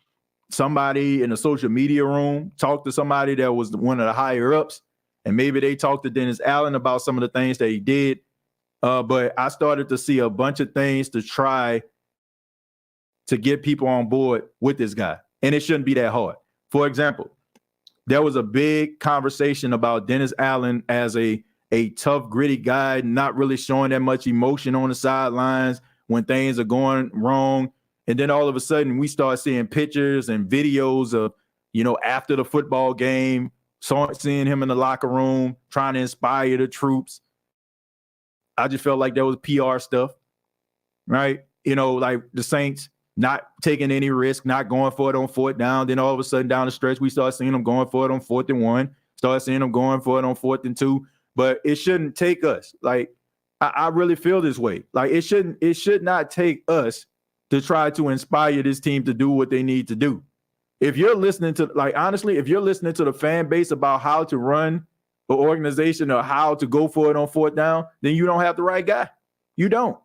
somebody in the social media room talked to somebody that was one of the higher ups, and maybe they talked to Dennis Allen about some of the things that he did. But I started to see a bunch of things to try to get people on board with this guy. And it shouldn't be that hard. For example, there was a big conversation about Dennis Allen as a tough, gritty guy, not really showing that much emotion on the sidelines when things are going wrong. And then all of a sudden we start seeing pictures and videos of, you know, after the football game, seeing him in the locker room, trying to inspire the troops. I just felt like that was PR stuff, right? You know, like the Saints not taking any risk, not going for it on 4th down. Then all of a sudden down the stretch, we start seeing them going for it on 4th and 1, start seeing them going for it on 4th and 2. But it shouldn't take us. Like, I really feel this way. Like, it should not take us to try to inspire this team to do what they need to do. If you're listening to, like, honestly, if you're listening to the fan base about how to run an organization or how to go for it on 4th down, then you don't have the right guy. You don't.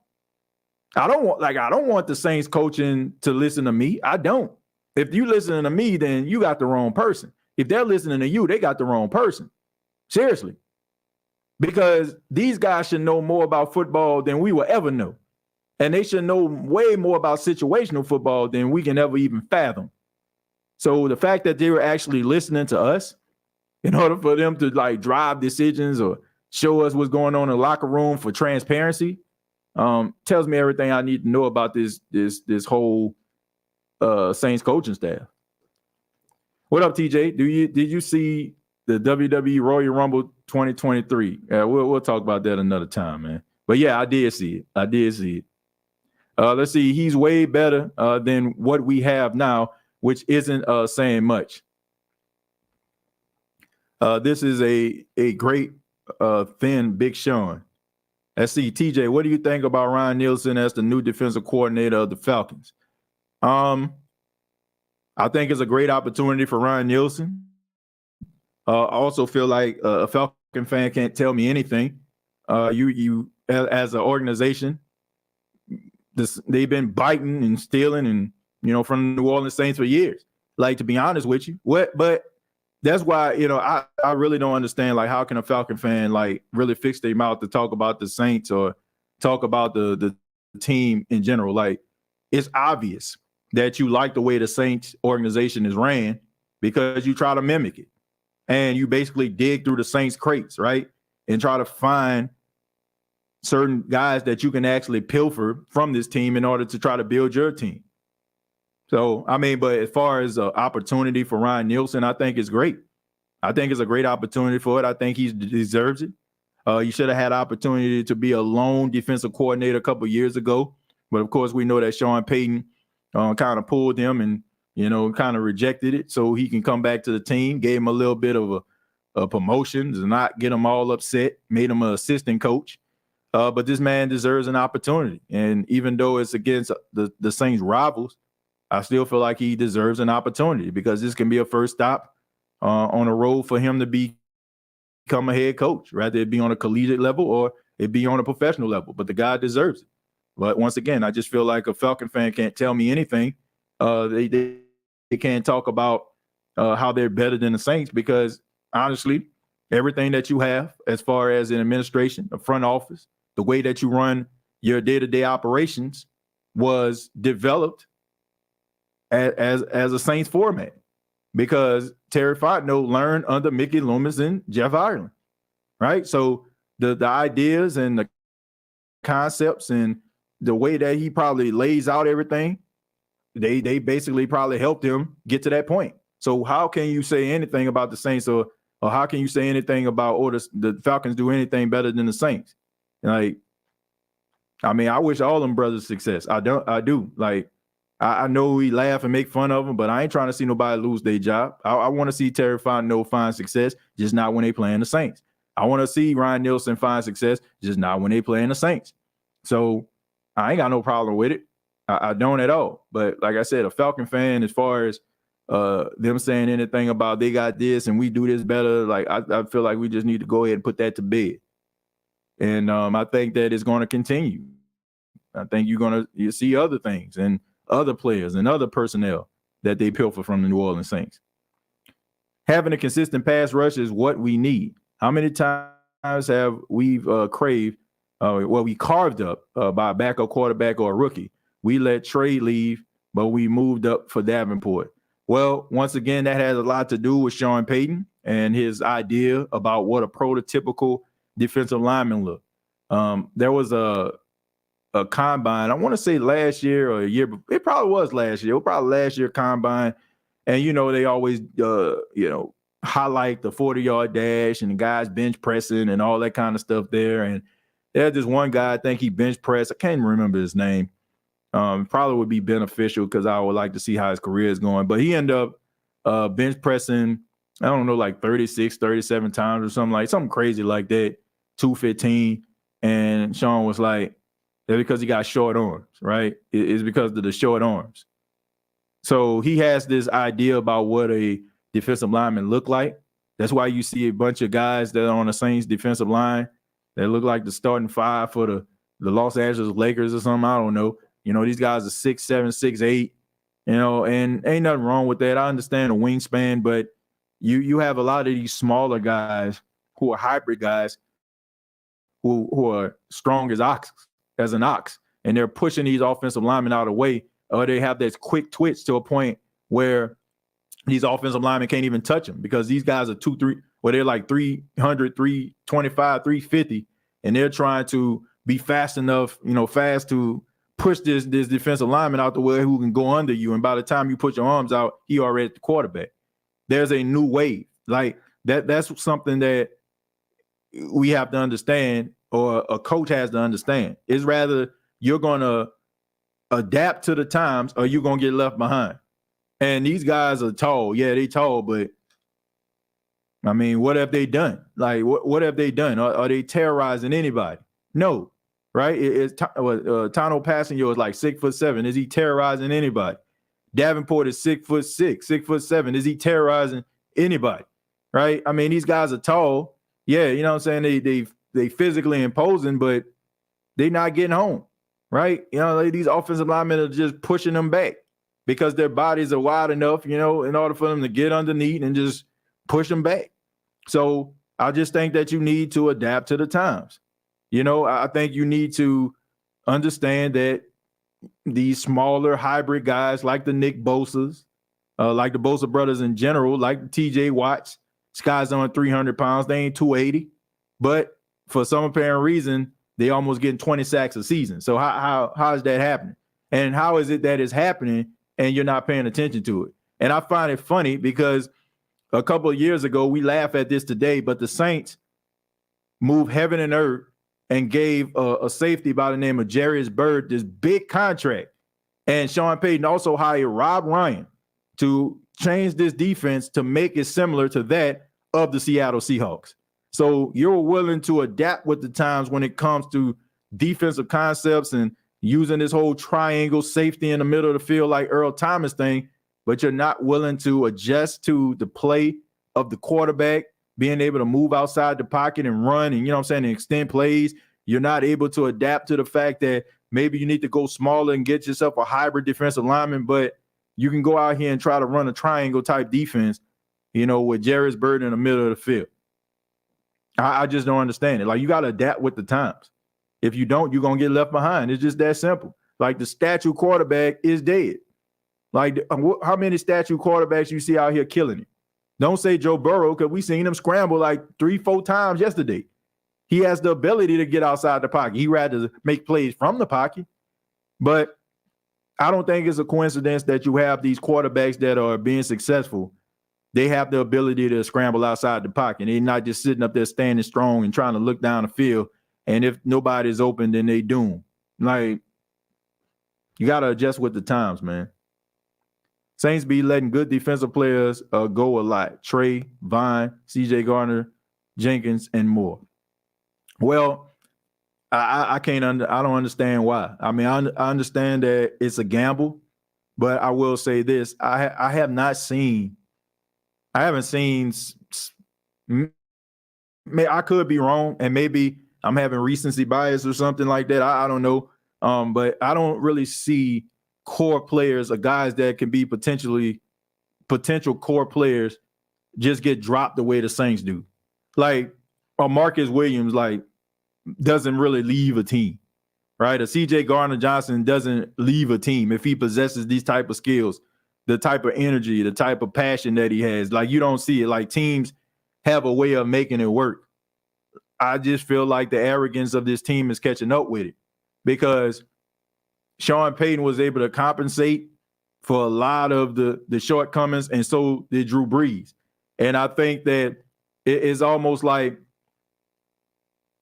I don't want the Saints coaching to listen to me. I don't. If you listening to me, then you got the wrong person. If they're listening to you, they got the wrong person. Seriously. Because these guys should know more about football than we will ever know. And they should know way more about situational football than we can ever even fathom. So the fact that they were actually listening to us in order for them to like drive decisions or show us what's going on in the locker room for transparency, tells me everything I need to know about this whole Saints coaching staff. What up, TJ? Did you see the WWE Royal Rumble 2023? We'll talk about that another time, man. But yeah, I did see it. Let's see. He's way better than what we have now, which isn't saying much. This is a great thin Big Sean. Let's see, TJ, what do you think about Ryan Nielsen as the new defensive coordinator of the Falcons? I think it's a great opportunity for Ryan Nielsen. I also feel like a Falcon fan can't tell me anything. You as an organization, they've been biting and stealing and from the New Orleans Saints for years. Like, to be honest with you, but that's why I really don't understand, like, how can a Falcon fan like really fix their mouth to talk about the Saints or talk about the team in general? Like, it's obvious that you like the way the Saints organization is ran because you try to mimic it. And you basically dig through the Saints crates, right? And try to find certain guys that you can actually pilfer from this team in order to try to build your team. So, I mean, but as far as an opportunity for Ryan Nielsen, I think it's great. I think it's a great opportunity for it. I think he deserves it. You should have had opportunity to be a lone defensive coordinator a couple of years ago. But, of course, we know that Sean Payton kind of pulled him and, kind of rejected it so he can come back to the team, gave him a little bit of a promotion to not get him all upset, made him an assistant coach. But this man deserves an opportunity. And even though it's against the Saints rivals, I still feel like he deserves an opportunity because this can be a first stop on a road for him to become a head coach, rather it be on a collegiate level or it be on a professional level. But the guy deserves it. But once again, I just feel like a Falcon fan can't tell me anything. They can't talk about how they're better than the Saints because, honestly, everything that you have as far as an administration, a front office, the way that you run your day-to-day operations was developed as a Saints format because Terry Fontenot learned under Mickey Loomis and Jeff Ireland, right? So the ideas and the concepts and the way that he probably lays out everything, they basically probably helped him get to that point. So how can you say anything about the Saints or how can you say anything about the Falcons do anything better than the Saints? Like, I mean, I wish all them brothers success. I do. Like, I know we laugh and make fun of them, but I ain't trying to see nobody lose their job. I want to see Terry Fontenot find success, just not when they playing the Saints. I want to see Ryan Nielsen find success, just not when they playing the Saints. So I ain't got no problem with it. I don't at all. But like I said, a Falcon fan, as far as them saying anything about they got this and we do this better, like I feel like we just need to go ahead and put that to bed. And I think that it's going to continue. I think you see other things and other players and other personnel that they pilfer from the New Orleans Saints. Having a consistent pass rush is what we need. How many times have we we carved up by a backup quarterback or a rookie? We let Trey leave, but we moved up for Davenport. Well, once again, that has a lot to do with Sean Payton and his idea about what a prototypical defensive lineman look. There was a combine, I want to say last year or a year, it probably was last year. It was probably last year combine. And, they always, highlight the 40-yard dash and the guys bench pressing and all that kind of stuff there. And there's this one guy, I think he bench pressed. I can't even remember his name. Probably would be beneficial because I would like to see how his career is going. But he ended up bench pressing, I don't know, like 36, 37 times or something crazy like that, 215. And Sean was like, that's because he got short arms, right? It's because of the short arms. So he has this idea about what a defensive lineman look like. That's why you see a bunch of guys that are on the Saints defensive line that look like the starting five for the Los Angeles Lakers or something. I don't know. These guys are 6'7", 6'8", and ain't nothing wrong with that. I understand the wingspan, but you have a lot of these smaller guys who are hybrid guys who are strong as an ox, and they're pushing these offensive linemen out of the way, or they have this quick twitch to a point where these offensive linemen can't even touch them because these guys are 2-3, where they're like 300, 325, 350, and they're trying to be fast enough, fast to push this defensive lineman out the way who can go under you. And by the time you put your arms out, he already at the quarterback. There's a new wave. Like that's something that we have to understand, or a coach has to understand. It's rather you're going to adapt to the times or you're going to get left behind. And these guys are tall. Yeah, they tall, but I mean, what have they done? Like, what have they done? Are they terrorizing anybody? No, right? Tano Passanio is like 6'7". Is he terrorizing anybody? Davenport is 6'6", 6'7". Is he terrorizing anybody? Right? I mean, these guys are tall. Yeah, you know what I'm saying? They physically imposing, but they're not getting home. Right? These offensive linemen are just pushing them back because their bodies are wide enough, in order for them to get underneath and just push them back. So I just think that you need to adapt to the times. I think you need to understand that these smaller hybrid guys like the Nick Bosas, like the Bosa brothers in general, like the TJ Watts, this guy's on 300 pounds. They ain't 280. But for some apparent reason, they almost getting 20 sacks a season. So how is that happening? And how is it that it's happening and you're not paying attention to it? And I find it funny because a couple of years ago, we laugh at this today, but the Saints moved heaven and earth and gave a safety by the name of Jarius Byrd this big contract. And Sean Payton also hired Rob Ryan to change this defense to make it similar to that of the Seattle Seahawks. So you're willing to adapt with the times when it comes to defensive concepts and using this whole triangle safety in the middle of the field like Earl Thomas thing, but you're not willing to adjust to the play of the quarterback, being able to move outside the pocket and run and, and extend plays. You're not able to adapt to the fact that maybe you need to go smaller and get yourself a hybrid defensive lineman, but you can go out here and try to run a triangle type defense, with Jarius Byrd in the middle of the field. I just don't understand it. Like, you got to adapt with the times. If you don't, you're going to get left behind. It's just that simple. Like, the statue quarterback is dead. Like, how many statue quarterbacks you see out here killing it? Don't say Joe Burrow, because we seen him scramble like 3-4 times yesterday. He has the ability to get outside the pocket. He rather make plays from the pocket. But I don't think it's a coincidence that you have these quarterbacks that are being successful. They have the ability to scramble outside the pocket. They're not just sitting up there standing strong and trying to look down the field. And if nobody's open, then they doom. Like, you got to adjust with the times, man. Saints be letting good defensive players go a lot. Trey, Vine, C.J. Gardner, Jenkins, and more. Well, I don't understand why. I mean, I understand that it's a gamble, but I will say this: I haven't seen. I could be wrong, and maybe I'm having recency bias or something like that. I don't know, but I don't really see core players or guys that can be potential core players just get dropped the way the Saints do. Like, Marcus Williams, like, doesn't really leave a team, right? A C.J. Gardner-Johnson doesn't leave a team if he possesses these type of skills, the type of energy, the type of passion that he has. Like, you don't see it. Like, teams have a way of making it work. I just feel like the arrogance of this team is catching up with it because Sean Payton was able to compensate for a lot of the shortcomings, and so did Drew Brees. And I think that it's almost like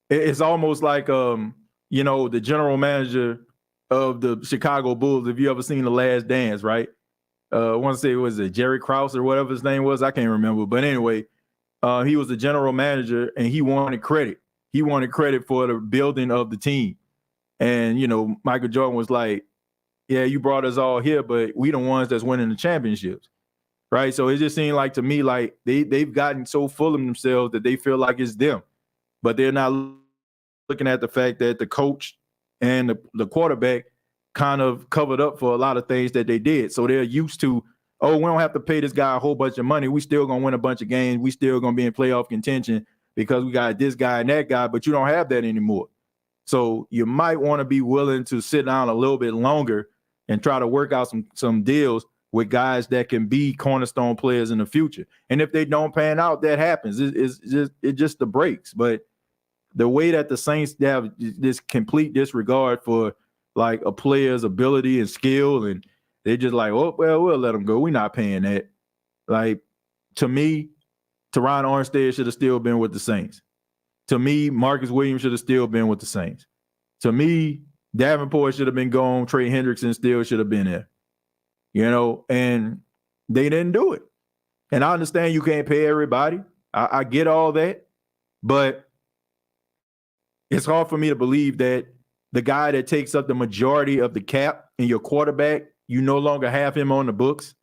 the general manager of the Chicago Bulls. If you ever seen The Last Dance, right? I want to say, was it Jerry Krause or whatever his name was? I can't remember. But anyway, he was the general manager, and he wanted credit. He wanted credit for the building of the team. And, Michael Jordan was like, yeah, you brought us all here, but we the ones that's winning the championships, right? So it just seemed like to me like they've gotten so full of themselves that they feel like it's them. But they're not looking at the fact that the coach and the quarterback kind of covered up for a lot of things that they did. So they're used to, we don't have to pay this guy a whole bunch of money. We still going to win a bunch of games. We still going to be in playoff contention because we got this guy and that guy, but you don't have that anymore. So you might want to be willing to sit down a little bit longer and try to work out some deals with guys that can be cornerstone players in the future. And if they don't pan out, that happens. It's just the breaks. But the way that the Saints have this complete disregard for like a player's ability and skill, and they're just like, oh, well, we'll let them go. We're not paying that. Like, to me, Teron Armstead should have still been with the Saints. To me, Marcus Williams should have still been with the Saints. To me, Davenport should have been gone. Trey Hendrickson still should have been there. And they didn't do it. And I understand you can't pay everybody. I get all that. But it's hard for me to believe that the guy that takes up the majority of the cap in your quarterback, you no longer have him on the books,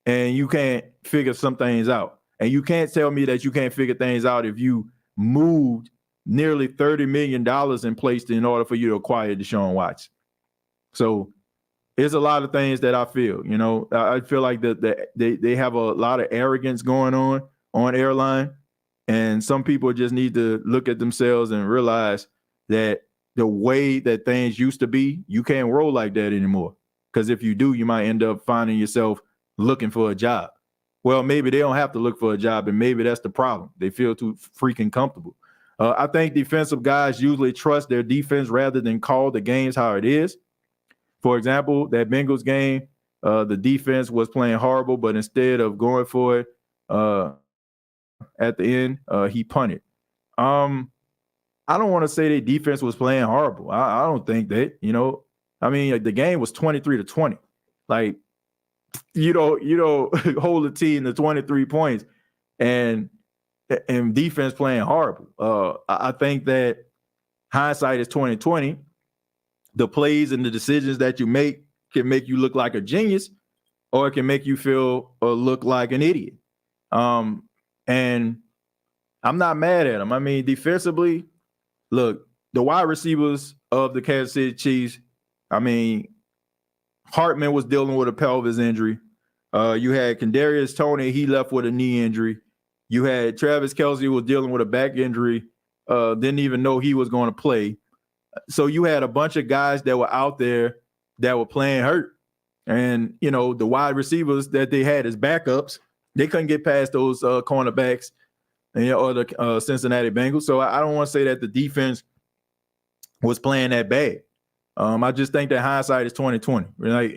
and you can't figure some things out. And you can't tell me that you can't figure things out if you moved nearly $30 million in place in order for you to acquire DeSean Watson. So there's a lot of things that I feel. I feel like they have a lot of arrogance going on airline, and some people just need to look at themselves and realize that the way that things used to be, you can't roll like that anymore. Because if you do, you might end up finding yourself looking for a job. Well, maybe they don't have to look for a job, and maybe that's the problem. They feel too freaking comfortable. I think defensive guys usually trust their defense rather than call the games how it is. For example, that Bengals game, the defense was playing horrible, but instead of going for it at the end, he punted. I don't want to say their defense was playing horrible. I don't think that, the game was 23-20. Like, you don't hold a team to 23 points and defense playing horrible. I think that hindsight is 20/20. The plays and the decisions that you make can make you look like a genius, or it can make you feel or look like an idiot. And I'm not mad at them. I mean, defensively, look, the wide receivers of the Kansas City Chiefs, Hartman was dealing with a pelvis injury. You had Kadarius Toney, he left with a knee injury. You had Travis Kelce was dealing with a back injury, didn't even know he was going to play. So you had a bunch of guys that were out there that were playing hurt. And, the wide receivers that they had as backups, they couldn't get past those cornerbacks or the Cincinnati Bengals. So I don't want to say that the defense was playing that bad. I just think that hindsight is 20/20. Like,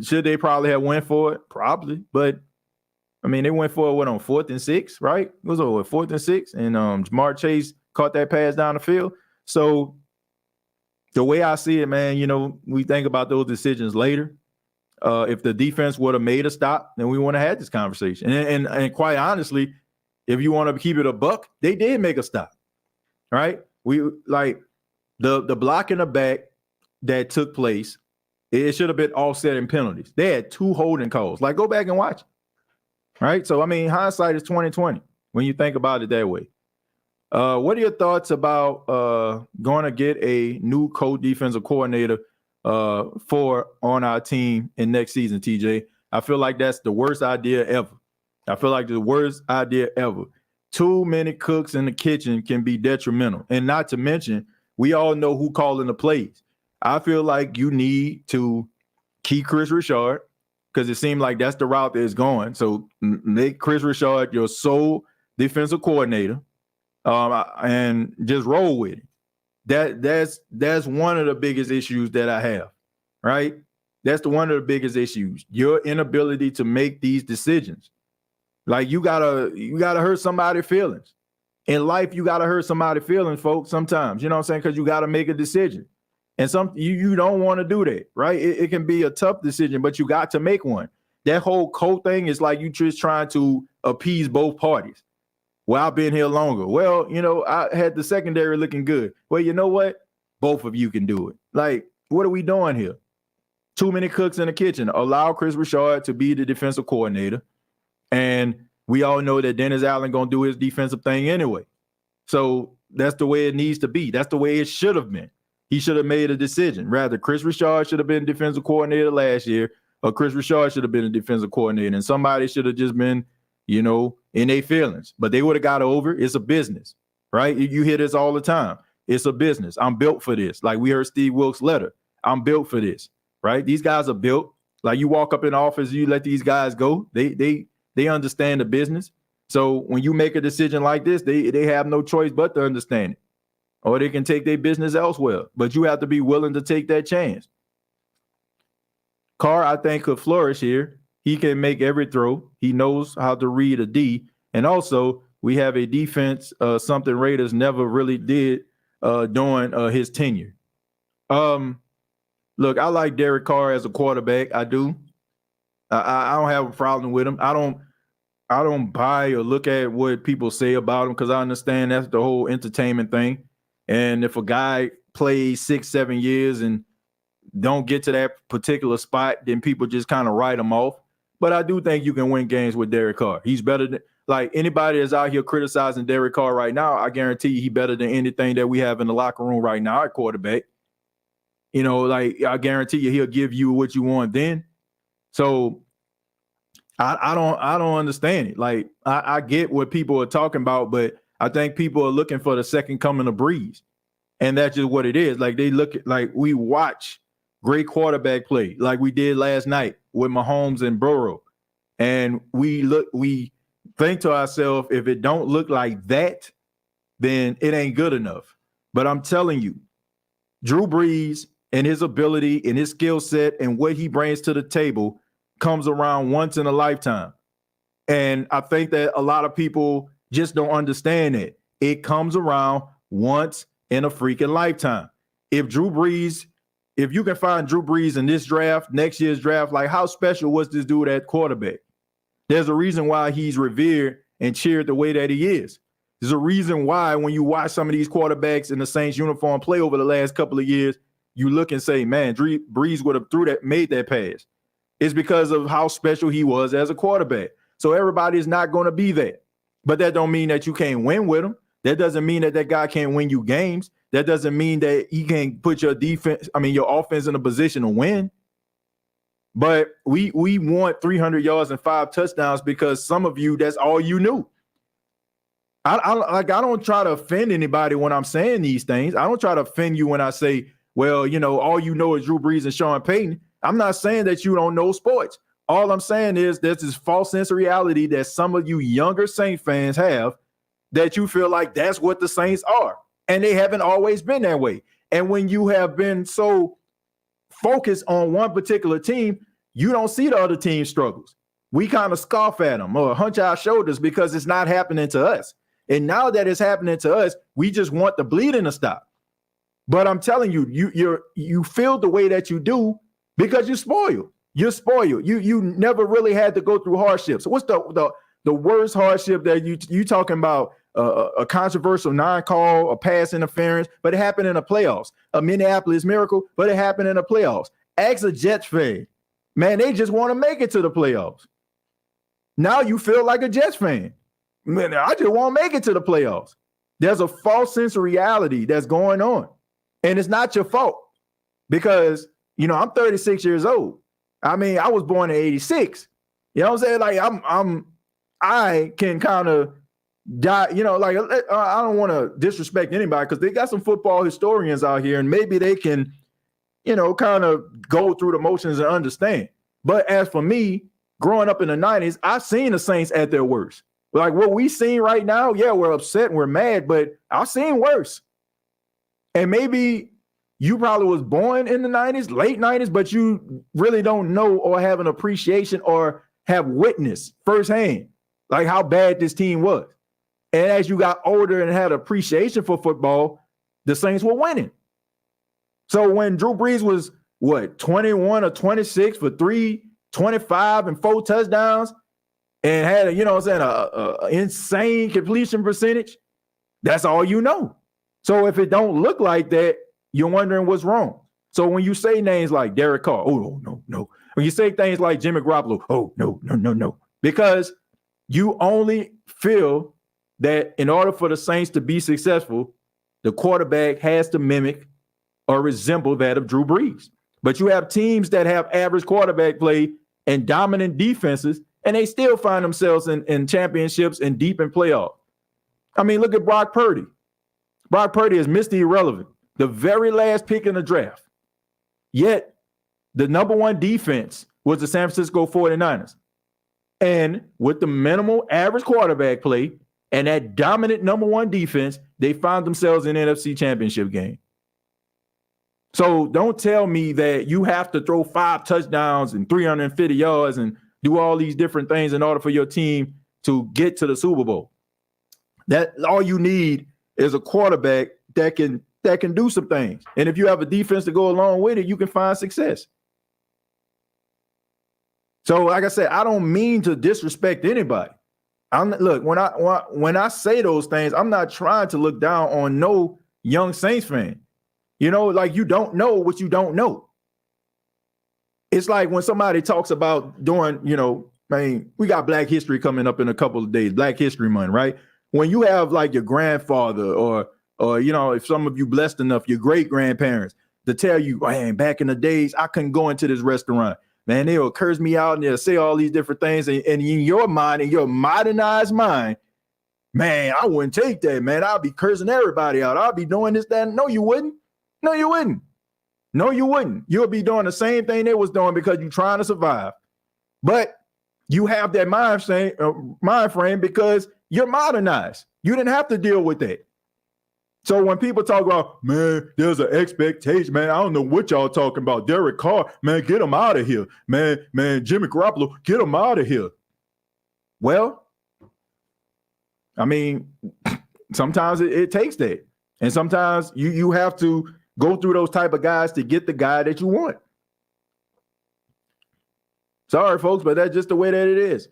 should they probably have went for it? Probably. But, they went for it, on 4th and 6, right? It was over 4th and 6. And Jamar Chase caught that pass down the field. So the way I see it, man, we think about those decisions later. If the defense would have made a stop, then we wouldn't have had this conversation. And quite honestly, if you want to keep it a buck, they did make a stop, right? We like the block in the back that took place. It should have been offsetting penalties. They had 2 holding calls. Like, go back and watch it, right? So hindsight is 20/20 when you think about it that way. What are your thoughts about going to get a new co-defensive coordinator on our team in next season, TJ? I feel like that's the worst idea ever. Too many cooks in the kitchen can be detrimental. And not to mention, we all know who calling the plays. I feel like you need to keep Chris Richard, because it seems like that's the route that it's going. So make Chris Richard your sole defensive coordinator. And just roll with it. That's one of the biggest issues that I have, right? That's one of the biggest issues. Your inability to make these decisions. Like, you gotta hurt somebody's feelings. In life, you gotta hurt somebody's feelings, folks, sometimes. You know what I'm saying? Because you gotta make a decision. And you don't want to do that, right? It can be a tough decision, but you got to make one. That whole code thing is like you just trying to appease both parties. Well, I've been here longer. Well, I had the secondary looking good. Well, you know what? Both of you can do it. Like, what are we doing here? Too many cooks in the kitchen. Allow Chris Richard to be the defensive coordinator. And we all know that Dennis Allen going to do his defensive thing anyway. So that's the way it needs to be. That's the way it should have been. He should have made a decision. Rather, Chris Richard should have been defensive coordinator last year, or Chris Richard should have been a defensive coordinator. And somebody should have just been in their feelings. But they would have got over. It's a business, right? You hear this all the time. It's a business. I'm built for this. Like we heard Steve Wilkes' letter. I'm built for this, right? These guys are built. Like you walk up in the office, you let these guys go. They understand the business. So when you make a decision like this, they have no choice but to understand it. Or they can take their business elsewhere. But you have to be willing to take that chance. Carr, I think, could flourish here. He can make every throw. He knows how to read a D. And also, we have a defense, something Raiders never really did during his tenure. Look, I like Derek Carr as a quarterback. I do. I don't have a problem with him. I don't buy or look at what people say about him because I understand that's the whole entertainment thing. And if a guy plays 6-7 years and don't get to that particular spot, then people just kind of write him off. But I do think you can win games with Derek Carr. He's better than like anybody that's out here criticizing Derek Carr right now. I guarantee you he's better than anything that we have in the locker room right now at quarterback. Like I guarantee you he'll give you what you want then. So I don't understand it. Like I get what people are talking about, but I think people are looking for the second coming of Breeze. And that's just what it is. Like they look at, like we watch great quarterback play like we did last night with Mahomes and Burrow. And we think to ourselves, if it don't look like that, then it ain't good enough. But I'm telling you, Drew Brees and his ability and his skill set and what he brings to the table comes around once in a lifetime. And I think that a lot of people just don't understand it. It comes around once in a freaking lifetime. If you can find Drew Brees in this draft, next year's draft, like how special was this dude at quarterback? There's a reason why he's revered and cheered the way that he is. There's a reason why when you watch some of these quarterbacks in the Saints uniform play over the last couple of years, you look and say, man, Brees would have made that pass. It's because of how special he was as a quarterback. So everybody is not going to be there. But that don't mean that you can't win with him. That doesn't mean that guy can't win you games. That doesn't mean that he can't put your offense in a position to win. But we want 300 yards and 5 touchdowns because some of you, that's all you knew. I don't try to offend anybody when I'm saying these things. I don't try to offend you when I say, well, all you know is Drew Brees and Sean Payton. I'm not saying that you don't know sports. All I'm saying is there's this false sense of reality that some of you younger Saint fans have that you feel like that's what the Saints are. And they haven't always been that way. And when you have been so focused on one particular team, you don't see the other team's struggles. We kind of scoff at them or hunch our shoulders because it's not happening to us. And now that it's happening to us, we just want the bleeding to stop. But I'm telling you, you feel the way that you do because you're spoiled. You're spoiled. You never really had to go through hardships. What's the worst hardship that you talking about? A controversial non-call, a pass interference, but it happened in the playoffs. A Minneapolis Miracle, but it happened in the playoffs. Ask a Jets fan. Man, they just want to make it to the playoffs. Now you feel like a Jets fan. Man, I just want to make it to the playoffs. There's a false sense of reality that's going on. And it's not your fault because, I'm 36 years old. I mean, I was born in 86. You know what I'm saying? Like I can kind of die, I don't want to disrespect anybody because they got some football historians out here and maybe they can, kind of go through the motions and understand. But as for me, growing up in the 90s, I've seen the Saints at their worst. Like what we seen right now, yeah, we're upset and we're mad, but I've seen worse. And maybe you probably was born in the 90s, late 90s, but you really don't know or have an appreciation or have witnessed firsthand like how bad this team was. And as you got older and had appreciation for football, the Saints were winning. So when Drew Brees was, 21 or 26 for 325 and 4 touchdowns and had a insane completion percentage, that's all you know. So if it don't look like that, you're wondering what's wrong. So when you say names like Derek Carr, oh, no. When you say things like Jimmy Garoppolo, oh, no. Because you only feel that in order for the Saints to be successful, the quarterback has to mimic or resemble that of Drew Brees. But you have teams that have average quarterback play and dominant defenses, and they still find themselves in championships and deep in playoffs. I mean, look at Brock Purdy. Brock Purdy is Mr. Irrelevant, the very last pick in the draft. Yet, the number one defense was the San Francisco 49ers. And with the minimal average quarterback play and that dominant number one defense, they found themselves in an NFC championship game. So don't tell me that you have to throw 5 touchdowns and 350 yards and do all these different things in order for your team to get to the Super Bowl. That all you need is a quarterback that can do some things. And if you have a defense to go along with it, you can find success. So, like I said, I don't mean to disrespect anybody. Look, when I say those things, I'm not trying to look down on no young Saints fan. You know, like you don't know what you don't know. It's like when somebody talks about doing, you know, I mean, we got Black History coming up in a couple of days, Black History Month, right? When you have like your grandfather or you know, if some of you blessed enough, your great grandparents to tell you, man, back in the days, I couldn't go into this restaurant. Man, they'll curse me out and they'll say all these different things. And in your mind, in your modernized mind, man, I wouldn't take that, man. I'll be cursing everybody out. I'll be doing this, that. No, you wouldn't. No, you wouldn't. No, you wouldn't. You'll be doing the same thing they was doing because you're trying to survive. But you have that mind frame because you're modernized. You didn't have to deal with that. So when people talk about, man, there's an expectation, man, I don't know what y'all talking about. Derek Carr, man, get him out of here. Man, Jimmy Garoppolo, get him out of here. Well, I mean, sometimes it takes that. And sometimes you have to go through those type of guys to get the guy that you want. Sorry, folks, but that's just the way that it is.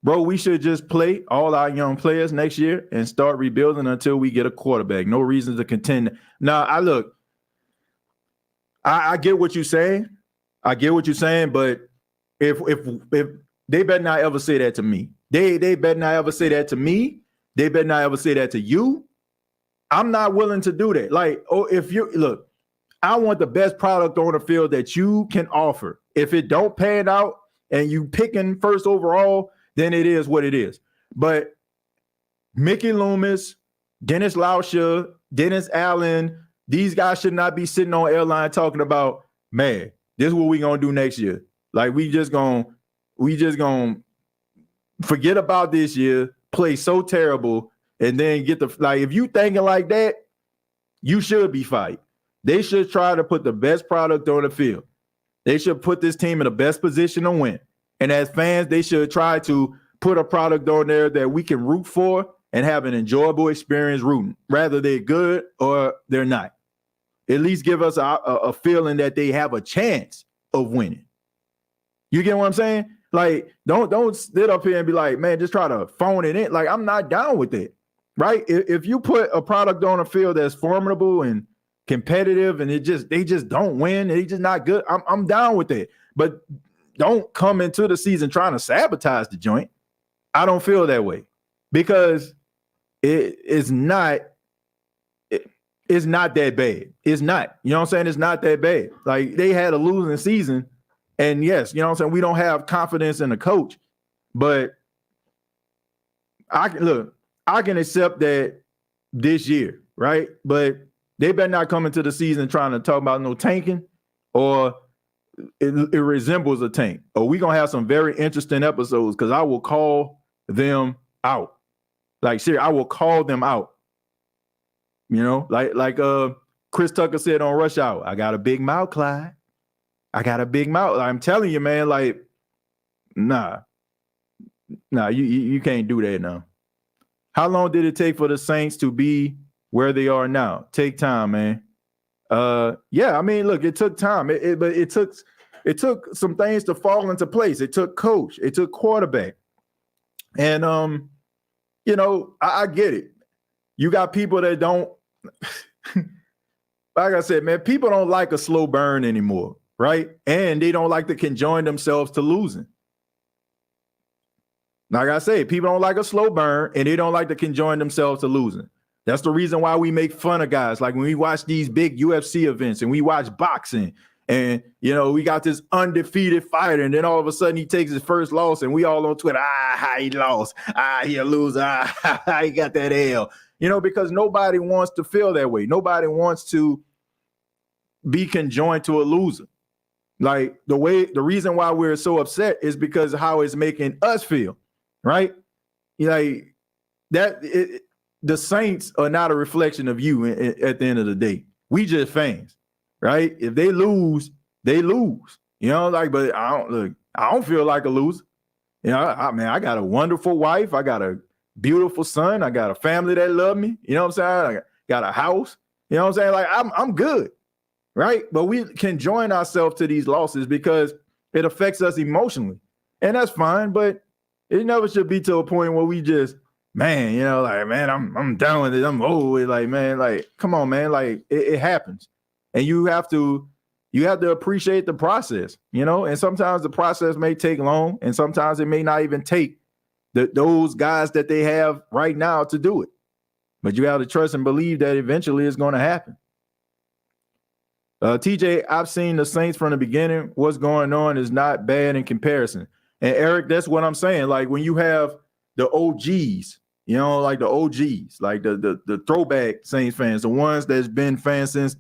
Bro, we should just play all our young players next year and start rebuilding until we get a quarterback. No reason to contend. Now, I get what you're saying. I get what you're saying, but if they better not ever say that to me. They better not ever say that to me. They better not ever say that to you. I'm not willing to do that. Like, look, I want the best product on the field that you can offer. If it don't pan out and you picking first overall, then it is what it is. But Mickey Loomis, Dennis Lauscher, Dennis Allen, these guys should not be sitting on airline talking about, man, this is what we gonna do next year. Like we just gonna forget about this year, play so terrible, and then get if you thinking like that, you should be fired. They should try to put the best product on the field. They should put this team in the best position to win. And as fans, they should try to put a product on there that we can root for and have an enjoyable experience rooting, whether they're good or they're not. At least give us a feeling that they have a chance of winning. You get what I'm saying? Like, don't sit up here and be like, man, just try to phone it in. Like, I'm not down with it, right? If you put a product on a field that's formidable and competitive and they just don't win, they just not good, I'm down with it. But don't come into the season trying to sabotage the joint. I don't feel that way because it's not that bad. It's not. You know what I'm saying? It's not that bad. Like they had a losing season, and yes, you know what I'm saying? We don't have confidence in the coach, but I can accept that this year, right? But they better not come into the season trying to talk about no tanking or it resembles a tank. Or we're going to have some very interesting episodes because I will call them out. Like, seriously, I will call them out. You know, like Chris Tucker said on Rush Hour, I got a big mouth, Clyde. I got a big mouth. I'm telling you, man, like, nah, you can't do that now. How long did it take for the Saints to be where they are now? Take time, man. Yeah, I mean, look, it took time, but it took some things to fall into place. It took coach, it took quarterback, and you know, I get it. You got people that don't, like I said, man, people don't like a slow burn anymore, right? And they don't like to conjoin themselves to losing. Like I say, people don't like a slow burn, and they don't like to conjoin themselves to losing. That's the reason why we make fun of guys. Like when we watch these big UFC events and we watch boxing And, we got this undefeated fighter, and then all of a sudden he takes his first loss, and we all on Twitter, how he lost, he a loser, he got that L. Because nobody wants to feel that way. Nobody wants to be conjoined to a loser. Like the reason why we're so upset is because of how it's making us feel, right? Like the Saints are not a reflection of you at the end of the day. We just fans, right? If they lose, they lose. But I don't feel like a loser. I got a wonderful wife. I got a beautiful son. I got a family that love me. You know what I'm saying? I got a house. You know what I'm saying? Like I'm good, right? But we can join ourselves to these losses because it affects us emotionally, and that's fine. But it never should be to a point where we just, man, I'm done with it. I'm over with. Like, man, like, come on, man. Like, it happens, and you have to appreciate the process, And sometimes the process may take long, and sometimes it may not even take those guys that they have right now to do it. But you got to trust and believe that eventually it's going to happen. TJ, I've seen the Saints from the beginning. What's going on is not bad in comparison. And Eric, that's what I'm saying. Like when you have the OGs, like the OGs, like the throwback Saints fans, the ones that's been fans since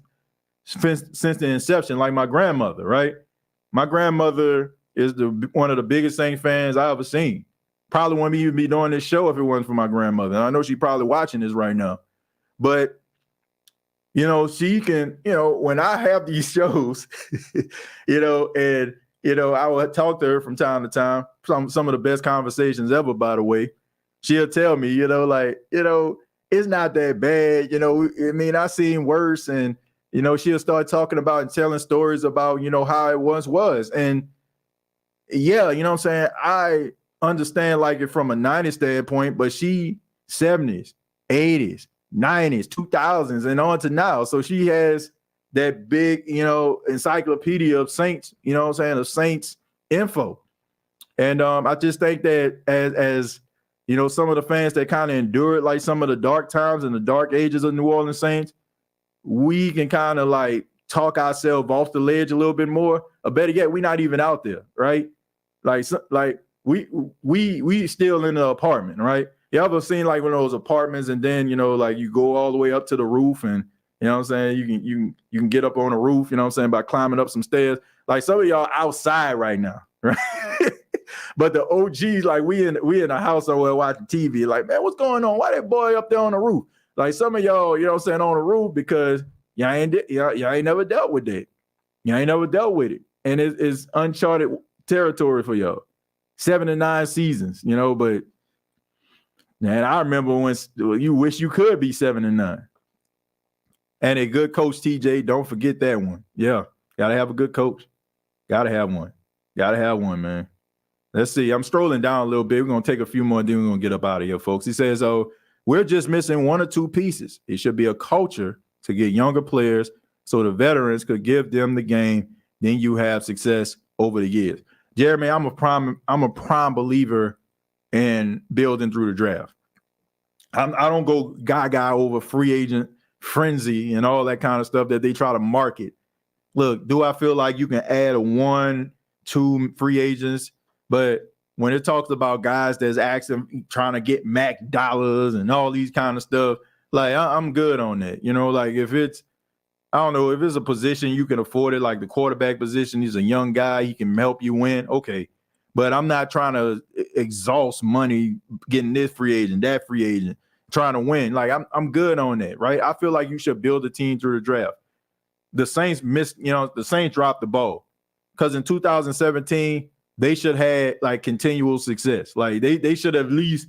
the inception, like my grandmother, right? My grandmother is one of the biggest Saints fans I ever seen. Probably wouldn't even be doing this show if it wasn't for my grandmother. And I know she's probably watching this right now. But, she can, when I have these shows, and, I would talk to her from time to time, some of the best conversations ever, by the way. She'll tell me, it's not that bad. I seen worse. And, she'll start talking about and telling stories about, how it once was. And yeah, what I'm saying? I understand like it from a 90s standpoint, but she 70s, 80s, 90s, 2000s, and on to now. So she has that big, encyclopedia of Saints, of Saints info. And I just think that as some of the fans that kind of endured like some of the dark times and the dark ages of New Orleans Saints, we can kind of like talk ourselves off the ledge a little bit more. Or better yet, we're not even out there, right? Like we still in the apartment, right? You ever seen like one of those apartments and then, like you go all the way up to the roof and, you can get up on the roof, by climbing up some stairs. Like some of y'all outside right now, right? But the OGs, like we in a house somewhere watching TV, like, man, what's going on? Why that boy up there on the roof? Like some of y'all, on the roof because y'all ain't never dealt with that. Y'all ain't never dealt with it. And it's uncharted territory for y'all. 7 to 9 seasons, but man, I remember when you wish you could be 7 and 9. And a good coach, TJ, don't forget that one. Yeah, gotta have a good coach. Gotta have one. Gotta have one, man. Let's see. I'm strolling down a little bit. We're gonna take a few more, then we're gonna get up out of here, folks. He says, we're just missing one or two pieces. It should be a culture to get younger players so the veterans could give them the game. Then you have success over the years. Jeremy, I'm a prime believer in building through the draft. I don't go gaga over free agent frenzy and all that kind of stuff that they try to market. Look, do I feel like you can add 1, 2 free agents? But when it talks about guys that's actually trying to get Mac dollars and all these kind of stuff, like I'm good on that. Like if it's, I don't know, if it's a position you can afford it, like the quarterback position, he's a young guy, he can help you win. Okay. But I'm not trying to exhaust money getting this free agent, that free agent, trying to win. Like I'm good on that, right? I feel like you should build a team through the draft. The Saints the Saints dropped the ball because in 2017, they should have like continual success. Like they should have at least,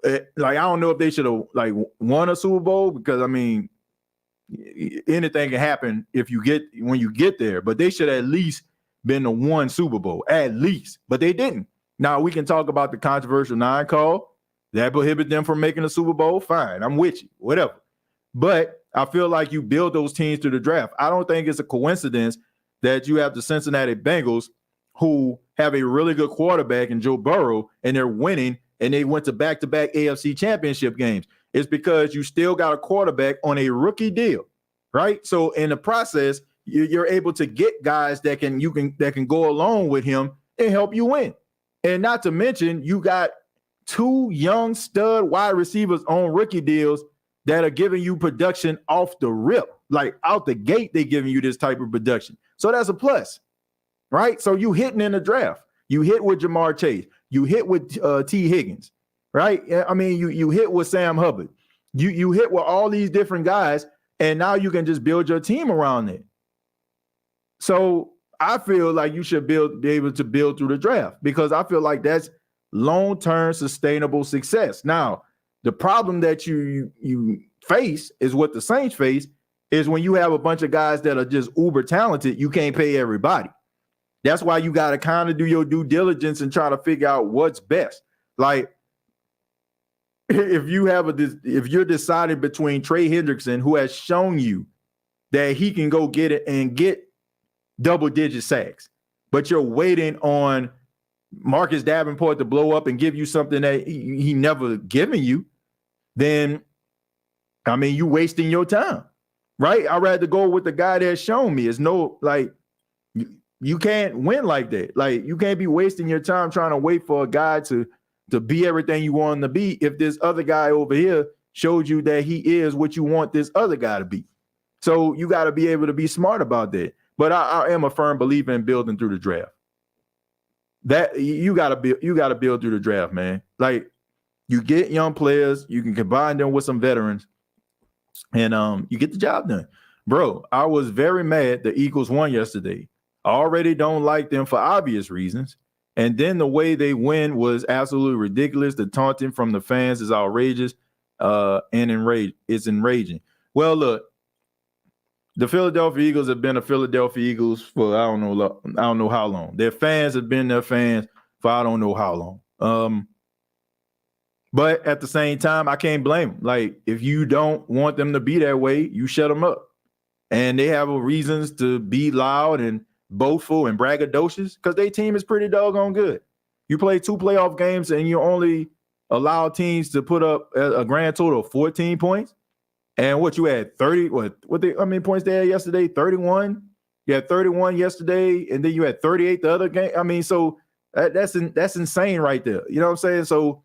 like, I don't know if they should have like won a Super Bowl because anything can happen when you get there, but they should have at least been to one Super Bowl, at least, but they didn't. Now we can talk about the controversial 9 call that prohibit them from making a Super Bowl. Fine, I'm with you, whatever. But I feel like you build those teams through the draft. I don't think it's a coincidence that you have the Cincinnati Bengals who have a really good quarterback in Joe Burrow and they're winning and they went to back-to-back AFC championship games. It's because you still got a quarterback on a rookie deal, right? So in the process, you're able to get guys that can go along with him and help you win. And not to mention, you got 2 young stud wide receivers on rookie deals that are giving you production off the rip. Like out the gate, they're giving you this type of production. So that's a plus, right? So you hitting in the draft. You hit with Jamar Chase. You hit with T. Higgins, right? I mean, you hit with Sam Hubbard. You hit with all these different guys, and now you can just build your team around it. So I feel like you should be able to build through the draft, because I feel like that's long-term sustainable success. Now, the problem that you face is what the Saints face is when you have a bunch of guys that are just uber talented, you can't pay everybody. That's why you got to kind of do your due diligence and try to figure out what's best. Like if you're deciding between Trey Hendrickson, who has shown you that he can go get it and get double-digit sacks, but you're waiting on Marcus Davenport to blow up and give you something that he never given you, then, I mean, you wasting your time, right? I'd rather go with the guy that's shown me. It's no, like, you can't win like that. Like, you can't be wasting your time trying to wait for a guy to be everything you want him to be if this other guy over here showed you that he is what you want this other guy to be. So you got to be able to be smart about that. But I am a firm believer in building through the draft. That you got to build through the draft, man. Like, you get young players, you can combine them with some veterans, and you get the job done. Bro, I was very mad the Eagles won yesterday. I already don't like them for obvious reasons. And then the way they win was absolutely ridiculous. The taunting from the fans is outrageous and it's enraging. Well, look, the Philadelphia Eagles have been the Philadelphia Eagles for I don't know how long. Their fans have been their fans for I don't know how long. But at the same time, I can't blame them. Like, if you don't want them to be that way, you shut them up. And they have reasons to be loud and boastful and braggadocious because their team is pretty doggone good. You play 2 playoff games and you only allow teams to put up a grand total of 14 points. And what you had 30, how many points they had yesterday? 31. You had 31 yesterday, and then you had 38 the other game. I mean, so that's insane right there. You know what I'm saying? So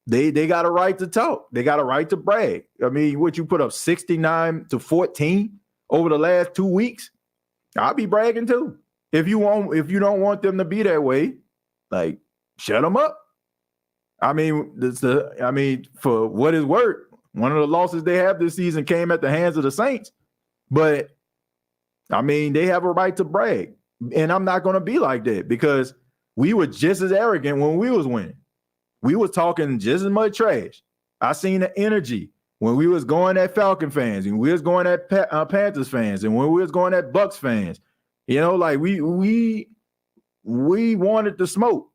they got a right to talk. They got a right to brag. I mean, what you put up 69-14 over the last 2 weeks? I'll be bragging too. If you don't want them to be that way, like, shut them up. I mean, for what it's worth, one of the losses they have this season came at the hands of the Saints. But, I mean, they have a right to brag. And I'm not going to be like that because we were just as arrogant when we was winning. We was talking just as much trash. I seen the energy when we was going at Falcon fans and we was going at Panthers fans and when we was going at Bucks fans. You know, like we wanted the smoke.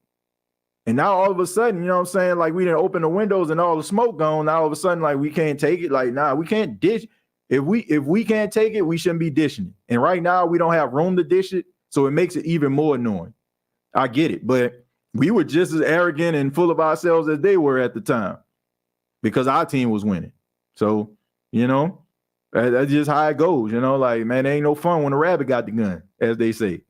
And now all of a sudden, you know what I'm saying? Like, we didn't open the windows and all the smoke gone. Now all of a sudden, like, we can't take it. Like, nah, we can't dish. If we can't take it, we shouldn't be dishing it. And right now we don't have room to dish it. So it makes it even more annoying. I get it. But we were just as arrogant and full of ourselves as they were at the time because our team was winning. So, you know, that's just how it goes. You know, like, man, it ain't no fun when a rabbit got the gun, as they say.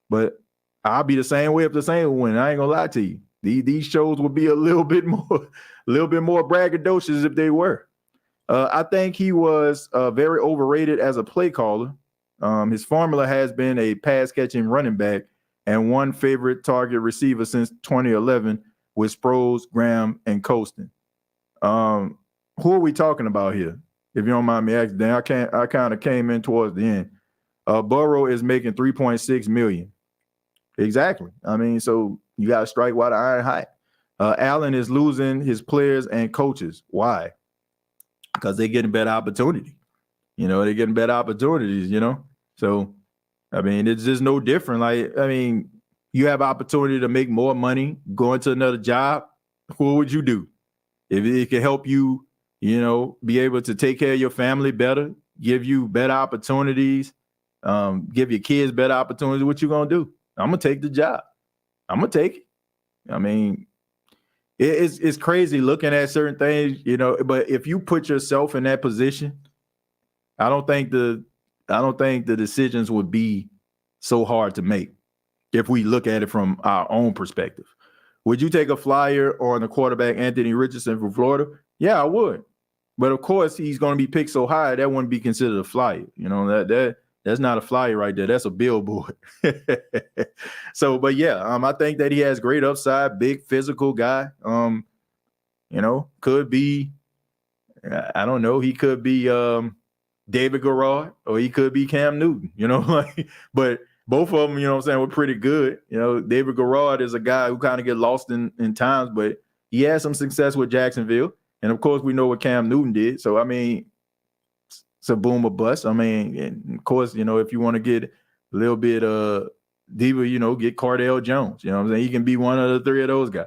But I'll be the same way if the Saints win. I ain't gonna lie to you. These shows would be a little bit more braggadocious if they were. I think he was very overrated as a play caller. His formula has been a pass-catching running back and one favorite target receiver since 2011 with Sproles, Graham, and Colston. Who are we talking about here? If you don't mind me asking, I kind of came in towards the end. Burrow is making $3.6 million. Exactly. I mean, so you got to strike while the iron hot. Allen is losing his players and coaches. Why? Because they're getting better opportunity. You know, they're getting better opportunities, you know? So, I mean, it's just no different. Like, I mean, you have opportunity to make more money, go into another job. What would you do? If it can help you, you know, be able to take care of your family better, give you better opportunities, give your kids better opportunities, what you going to do? I'm going to take the job. I'm going to take it. I mean, it's crazy looking at certain things, you know, but if you put yourself in that position, I don't think I don't think the decisions would be so hard to make if we look at it from our own perspective. Would you take a flyer on the quarterback Anthony Richardson from Florida? Yeah, I would. But of course, he's going to be picked so high that wouldn't be considered a flyer. You know, that's not a flyer right there. That's a billboard. So, but yeah, I think that he has great upside, big physical guy. You know, could be, I don't know, he could be David Garrard or he could be Cam Newton, you know, like, but both of them, you know what I'm saying, were pretty good. You know, David Garrard is a guy who kind of get lost in times, but he had some success with Jacksonville. And of course, we know what Cam Newton did. So, I mean, it's a boom or bust. I mean, and of course, you know, if you want to get a little bit diva, you know, get Cardale Jones. You know what I'm saying? He can be one of the three of those guys.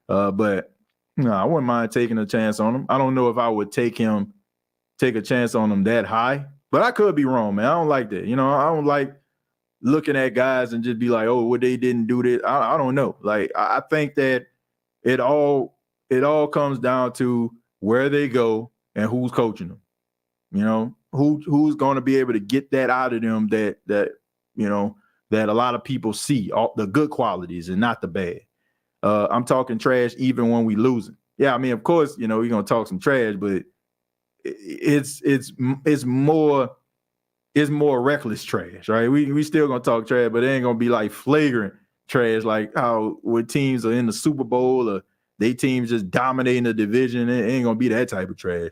But no, I wouldn't mind taking a chance on him. I don't know if I would take a chance on him that high, but I could be wrong, man. I don't like that. You know, I don't like looking at guys and just be like, oh, well, they didn't do this. I don't know. Like, I think that it all comes down to where they go and who's coaching them. You know, who's going to be able to get that out of them that you know, that a lot of people see, all the good qualities and not the bad. I'm talking trash even when we losing. Yeah, I mean, of course, you know, we're gonna talk some trash, but it's more reckless trash, right? We still gonna talk trash, but it ain't gonna be like flagrant trash, like how when teams are in the Super Bowl or they teams just dominating the division. It ain't gonna be that type of trash.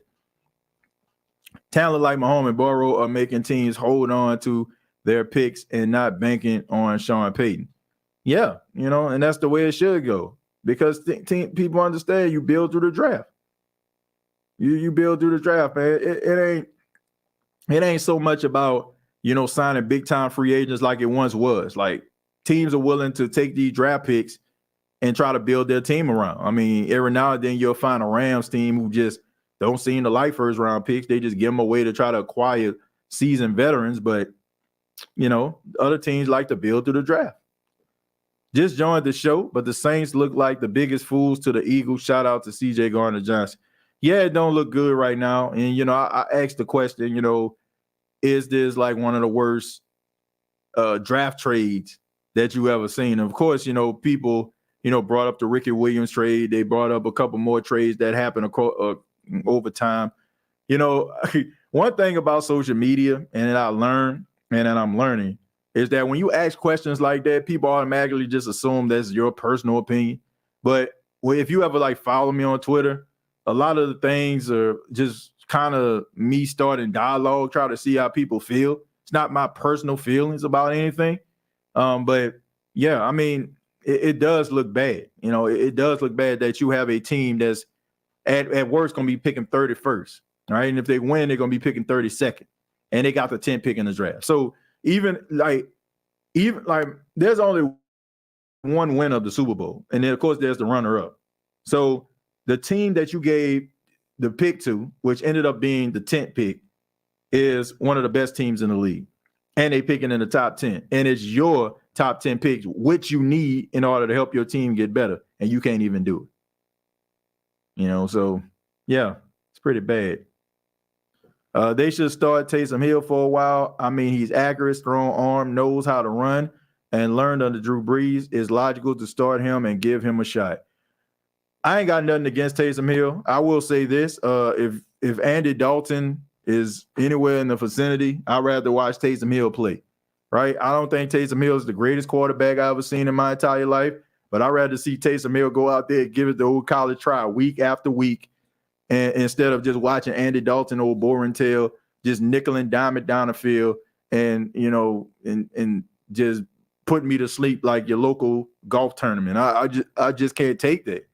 Talent like Mahomes and Burrow are making teams hold on to their picks and not banking on Sean Payton. Yeah, you know, and that's the way it should go because people understand you build through the draft. You build through the draft, man. It ain't so much about, you know, signing big time free agents like it once was. Like teams are willing to take these draft picks and try to build their team around. I mean, every now and then you'll find a Rams team who just don't seem to like first round picks. They just give them away to try to acquire seasoned veterans. But, you know, other teams like to build through the draft. Just joined the show, but the Saints look like the biggest fools to the Eagles. Shout out to CJ Gardner-Johnson. Yeah, it don't look good right now. And, you know, I asked the question, you know, is this like one of the worst draft trades that you ever seen? And of course, you know, people, you know, brought up the Ricky Williams trade. They brought up a couple more trades that happened over time. You know, one thing about social media, and that I learned and that I'm learning, is that when you ask questions like that, people automatically just assume that's your personal opinion. But if you ever like follow me on Twitter, a lot of the things are just kind of me starting dialogue, try to see how people feel. It's not my personal feelings about anything. But yeah, I mean, it does look bad. You know, it does look bad that you have a team that's at worst going to be picking 31st. All right. And if they win, they're going to be picking 32nd. And they got the 10th pick in the draft. So even like there's only one win of the Super Bowl. And then, of course, there's the runner-up. So the team that you gave the pick to, which ended up being the 10th pick, is one of the best teams in the league. And they picking in the top 10. And it's your top 10 picks, which you need in order to help your team get better. And you can't even do it. You know, so, yeah, it's pretty bad. They should start Taysom Hill for a while. I mean, he's accurate, strong arm, knows how to run, and learned under Drew Brees. It's logical to start him and give him a shot. I ain't got nothing against Taysom Hill. I will say this. If Andy Dalton is anywhere in the vicinity, I'd rather watch Taysom Hill play, right? I don't think Taysom Hill is the greatest quarterback I've ever seen in my entire life, but I'd rather see Taysom Hill go out there and give it the old college try week after week, and instead of just watching Andy Dalton, old boring tail, just nickel and dime it down the field and, you know, and just put me to sleep like your local golf tournament. I just can't take that.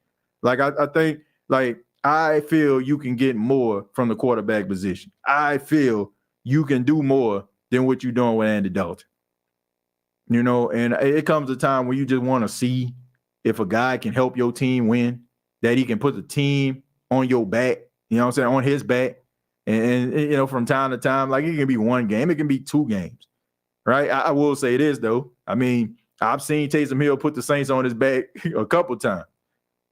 Like, I think, like, I feel you can get more from the quarterback position. I feel you can do more than what you're doing with Andy Dalton. You know, and it comes a time where you just want to see if a guy can help your team win, that he can put the team on your back, you know what I'm saying, on his back. And you know, from time to time, like it can be one game, it can be two games, right? I will say this, though. I mean, I've seen Taysom Hill put the Saints on his back a couple times,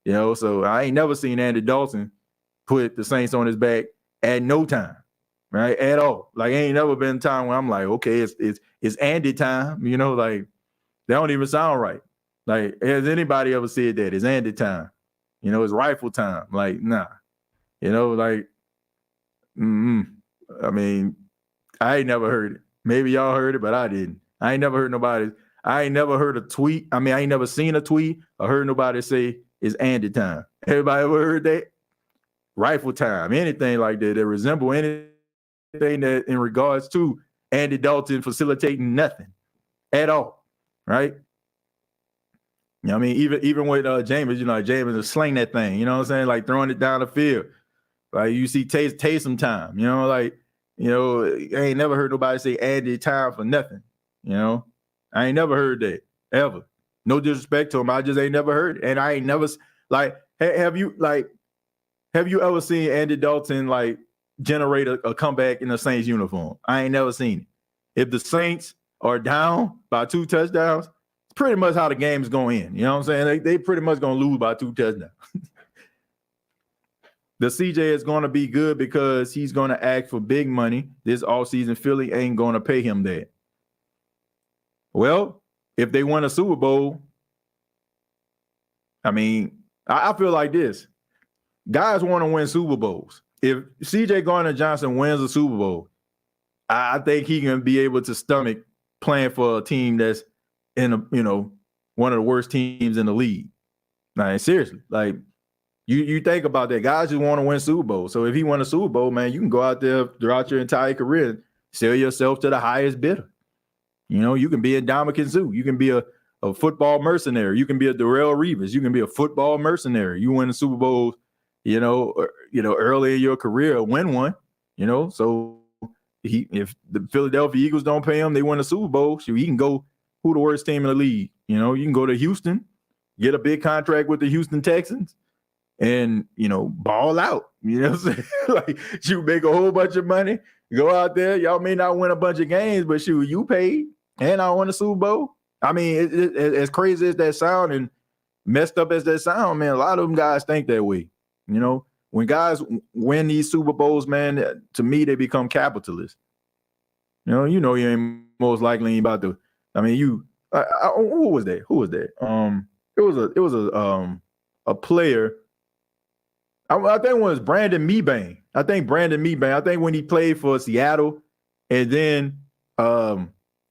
you know, so I ain't never seen Andy Dalton put the Saints on his back at no time. right? At all. Like, ain't never been a time where I'm like, okay, it's Andy time. You know, like that don't even sound right. Like, has anybody ever said that? It's Andy time. You know, it's rifle time. Like, nah. You know, like, I mean, I ain't never heard it. Maybe y'all heard it, but I didn't. I ain't never heard nobody. I ain't never heard a tweet. I mean, I ain't never seen a tweet or heard nobody say it's Andy time. Everybody ever heard that? Rifle time, anything like that that resemble anything that in regards to Andy Dalton facilitating nothing at all, right? You know what I mean? Even with Jameis, you know, Jameis will sling that thing, you know what I'm saying? Like throwing it down the field. Like you see Taysom time, you know, like, you know, I ain't never heard nobody say Andy time for nothing, you know? I ain't never heard that, ever. No disrespect to him, I just ain't never heard it. And I ain't never, like, have you ever seen Andy Dalton, like, generate a comeback in the Saints uniform? I ain't never seen it. If the Saints are down by 2 touchdowns, it's pretty much how the game is going to end. You know what I'm saying? They pretty much going to lose by 2 touchdowns. The CJ is going to be good because he's going to ask for big money this offseason. Philly ain't going to pay him that. Well, if they win a Super Bowl, I mean, I feel like this. Guys want to win Super Bowls. If CJ Gardner-Johnson wins a Super Bowl, I think he can be able to stomach playing for a team that's in one of the worst teams in the league. Like, seriously, like you think about that. Guys just want to win Super Bowl. So if he won a Super Bowl, man, you can go out there throughout your entire career and sell yourself to the highest bidder. You know, you can be a Ndamukong Suh. You can be a football mercenary. You can be a Darrelle Revis. You can be a football mercenary. You win the Super Bowl, early in your career, win one. You know, so if the Philadelphia Eagles don't pay him, they win the Super Bowl. So he can go. Who the worst team in the league? You know, you can go to Houston, get a big contract with the Houston Texans, and ball out. You know what I'm saying? Like, you make a whole bunch of money. Go out there. Y'all may not win a bunch of games, but shoot, you paid, and I won the Super Bowl. I mean, as crazy as that sound and messed up as that sound, man, a lot of them guys think that way. You know, when guys win these Super Bowls, man, to me, they become capitalists. You ain't most likely about to. I mean, who was that? Who was that? It was a player. I think it was Brandon Mebane. I think when he played for Seattle, and then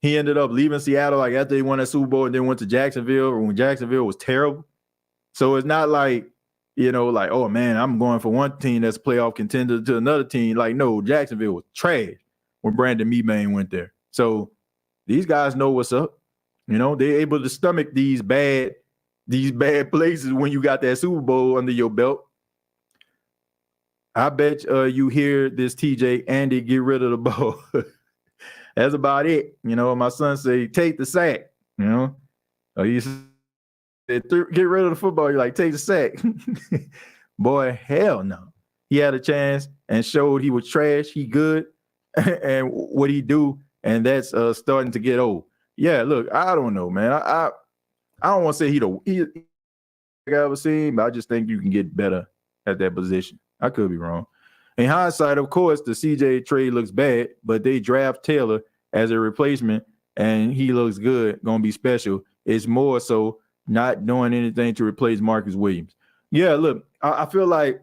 he ended up leaving Seattle like after he won that Super Bowl, and then went to Jacksonville when Jacksonville was terrible. So it's not like, like, oh man, I'm going for one team that's a playoff contender to another team. Like, no, Jacksonville was trash when Brandon Mebane went there. So these guys know what's up. They're able to stomach these bad places when you got that Super Bowl under your belt. I bet you hear this TJ, Andy, get rid of the ball. That's about it. My son say, take the sack. He said, get rid of the football. You're like, take the sack. Boy, hell no. He had a chance and showed he was trash. He good. And what he do, and that's starting to get old. Yeah, look, I don't know, man. I don't want to say he I've ever seen, but I just think you can get better at that position. I could be wrong. In hindsight, of course, the CJ trade looks bad, but they draft Taylor as a replacement, and he looks good, going to be special. It's more so not doing anything to replace Marcus Williams. Yeah, look, I feel like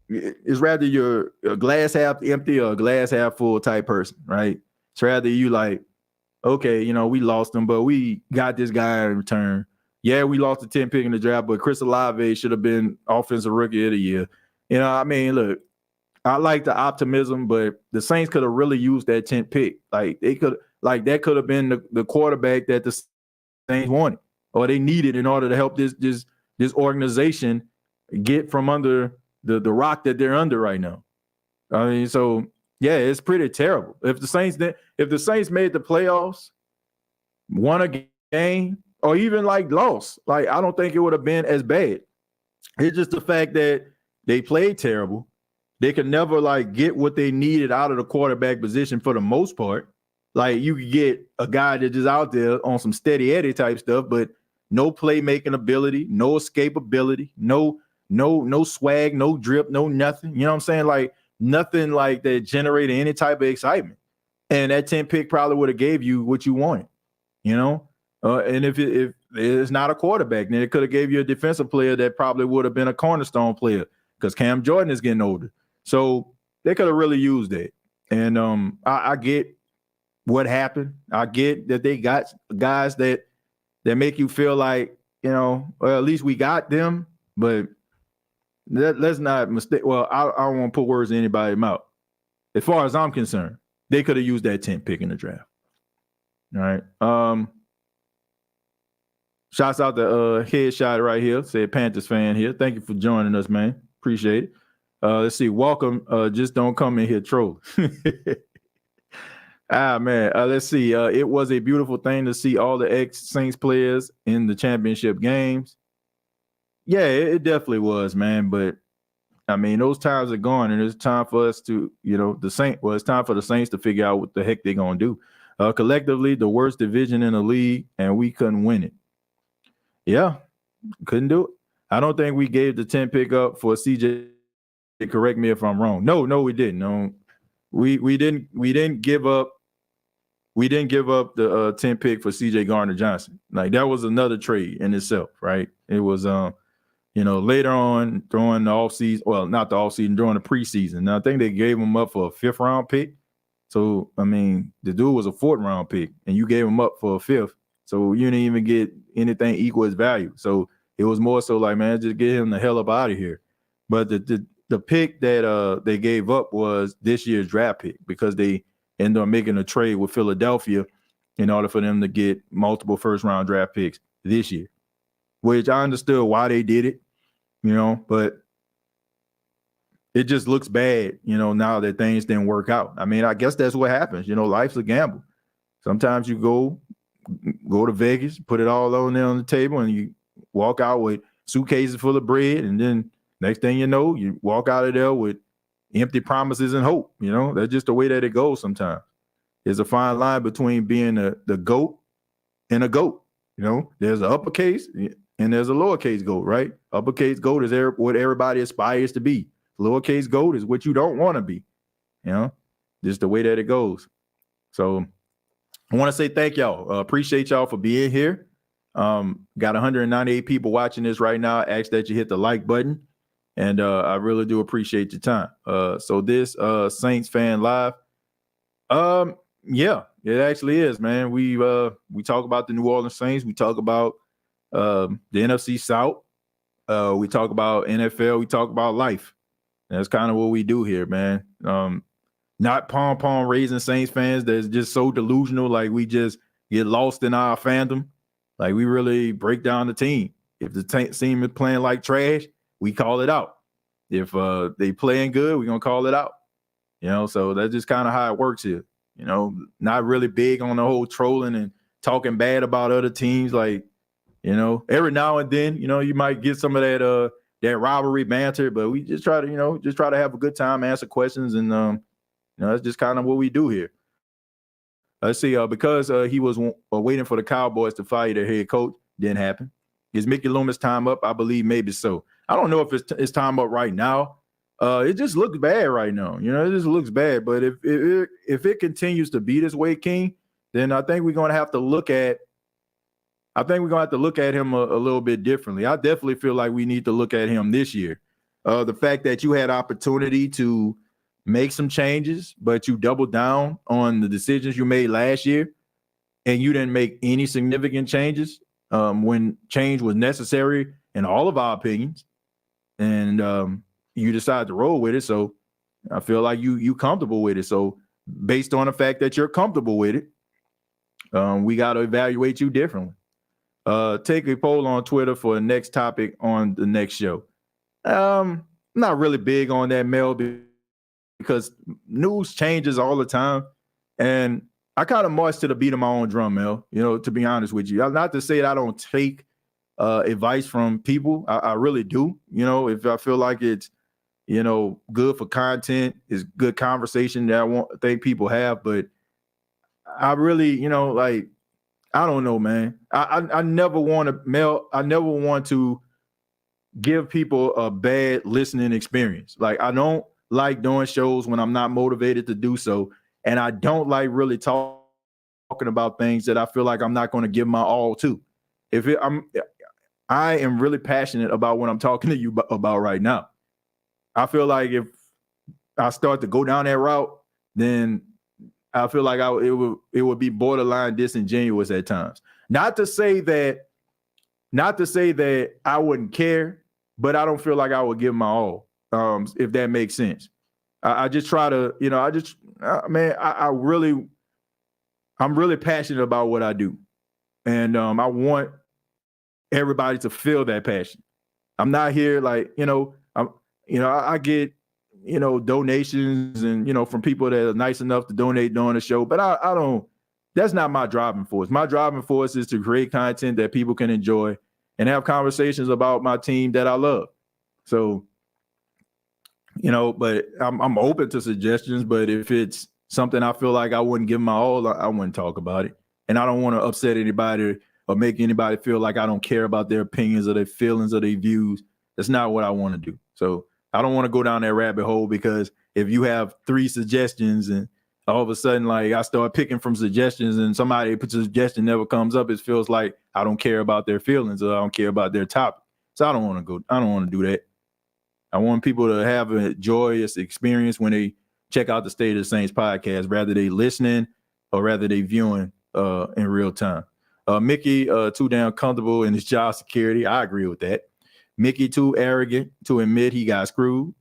it's rather you're a glass half empty or a glass half full type person, right? It's rather you like, okay, we lost him, but we got this guy in return. Yeah, we lost the 10th pick in the draft, but Chris Olave should have been offensive rookie of the year. I mean, look, I like the optimism, but the Saints could have really used that 10th pick. Like that could have been the quarterback that the Saints wanted or they needed in order to help this organization get from under the rock that they're under right now. I mean, so yeah, it's pretty terrible. If the Saints made the playoffs, won a game, or even like lost, like I don't think it would have been as bad. It's just the fact that they played terrible. They could never like get what they needed out of the quarterback position for the most part. Like you could get a guy that's just out there on some steady Eddie type stuff, but no playmaking ability, no escapability, no swag, no drip, no nothing. You know what I'm saying? Like nothing like that generated any type of excitement. And that 10 pick probably would have gave you what you wanted, you know? And if it's not a quarterback, then it could have gave you a defensive player that probably would have been a cornerstone player because Cam Jordan is getting older. So they could have really used that. And I get what happened. I get that they got guys that make you feel like, you know, well, at least we got them, but let's not mistake. Well, I don't want to put words in anybody's mouth. As far as I'm concerned, they could have used that 10th pick in the draft. All right. Shouts out to Headshot right here. Said Panthers fan here. Thank you for joining us, man. Appreciate it. Let's see. Welcome. Just don't come in here troll. Man. Let's see. It was a beautiful thing to see all the ex-Saints players in the championship games. Yeah, it definitely was, man. But I mean, those times are gone, and it's time for us to, you know, it's time for the Saints to figure out what the heck they're gonna do. Collectively, the worst division in the league, and we couldn't win it. Yeah, couldn't do it. I don't think we gave the 10 pick up for CJ. Correct me if I'm wrong. No, we didn't. No, we didn't give up. We didn't give up the 10 pick for CJ Gardner-Johnson. Like that was another trade in itself, right? It was you know, later on during the offseason, well, not the offseason, during the preseason. Now I think they gave him up for a 5th round pick. So I mean, the dude was a 4th round pick, and you gave him up for a 5th. So you didn't even get anything equal his value. So it was more so like, man, just get him the hell up out of here. But the pick that they gave up was this year's draft pick because they ended up making a trade with Philadelphia in order for them to get multiple 1st-round draft picks this year, which I understood why they did it, you know, but it just looks bad, you know, now that things didn't work out. I mean, I guess that's what happens. You know, life's a gamble. Sometimes you go to Vegas, put it all on there on the table, and you walk out with suitcases full of bread, and then next thing you know, you walk out of there with empty promises and hope. You know, that's just the way that it goes sometimes. There's a fine line between being the GOAT and a GOAT. You know, there's an uppercase and there's a lowercase GOAT, right? Uppercase GOAT is what everybody aspires to be. Lowercase GOAT is what you don't want to be. You know, just the way that it goes. So I want to say thank y'all. Appreciate y'all for being here. Got 198 people watching this right now. I ask that you hit the like button. And I really do appreciate your time. So this Saints Fan Live, yeah, it actually is, man. We talk about the New Orleans Saints. We talk about the NFC South. We talk about NFL. We talk about life. And that's kind of what we do here, man. Not pom-pom raising Saints fans that's just so delusional, like we just get lost in our fandom. Like we really break down the team. If the team is playing like trash, we call it out. If they playing good, we're going to call it out. You know, so that's just kind of how it works here. You know, not really big on the whole trolling and talking bad about other teams. Like, you know, every now and then, you know, you might get some of that rivalry banter, but we just try to have a good time, answer questions, and you know, that's just kind of what we do here. Let's see, because he was waiting for the Cowboys to fire their head coach, didn't happen. Is Mickey Loomis' time up? I believe maybe so. I don't know if it's time up right now. It just looks bad right now. You know, it just looks bad. But if it continues to be this way, King, then I think we're going to have to look at. I think we're going to have to look at him a little bit differently. I definitely feel like we need to look at him this year. The fact that you had opportunity to make some changes, but you doubled down on the decisions you made last year, and you didn't make any significant changes when change was necessary in all of our opinions, and you decided to roll with it. So I feel like you comfortable with it. So based on the fact that you're comfortable with it, we got to evaluate you differently. Take a poll on Twitter for the next topic on the next show. I'm not really big on that, Mel, because news changes all the time. And I kind of march to the beat of my own drum, Mel, you know, to be honest with you. Not to say that I don't take advice from people. I really do. You know, if I feel like it's, you know, good for content, it's good conversation that I think people have. But I really, you know, like, I don't know, man. I never want to, Mel, I never want to give people a bad listening experience. Like, I don't like doing shows when I'm not motivated to do so. And I don't like really talking about things that I feel like I'm not going to give my all to. I am really passionate about what I'm talking to you about right now. I feel like if I start to go down that route, then I feel like it would be borderline disingenuous at times. Not to say that I wouldn't care, but I don't feel like I would give my all. If that makes sense. I just try to, I'm really passionate about what I do. And I want everybody to feel that passion. I'm not here like, I get, donations and, from people that are nice enough to donate during the show, but I don't, that's not my driving force. My driving force is to create content that people can enjoy and have conversations about my team that I love. So, but I'm open to suggestions, but if it's something I feel like I wouldn't give my all, I wouldn't talk about it. And I don't want to upset anybody or make anybody feel like I don't care about their opinions or their feelings or their views. That's not what I want to do. So I don't want to go down that rabbit hole, because if you have 3 suggestions and all of a sudden, like, I start picking from suggestions and somebody puts a suggestion never comes up, it feels like I don't care about their feelings or I don't care about their topic. So I don't want to do that. I want people to have a joyous experience when they check out the State of the Saints podcast, rather they listening or rather they viewing in real time. Mickey, too damn comfortable in his job security. I agree with that. Mickey, too arrogant to admit he got screwed.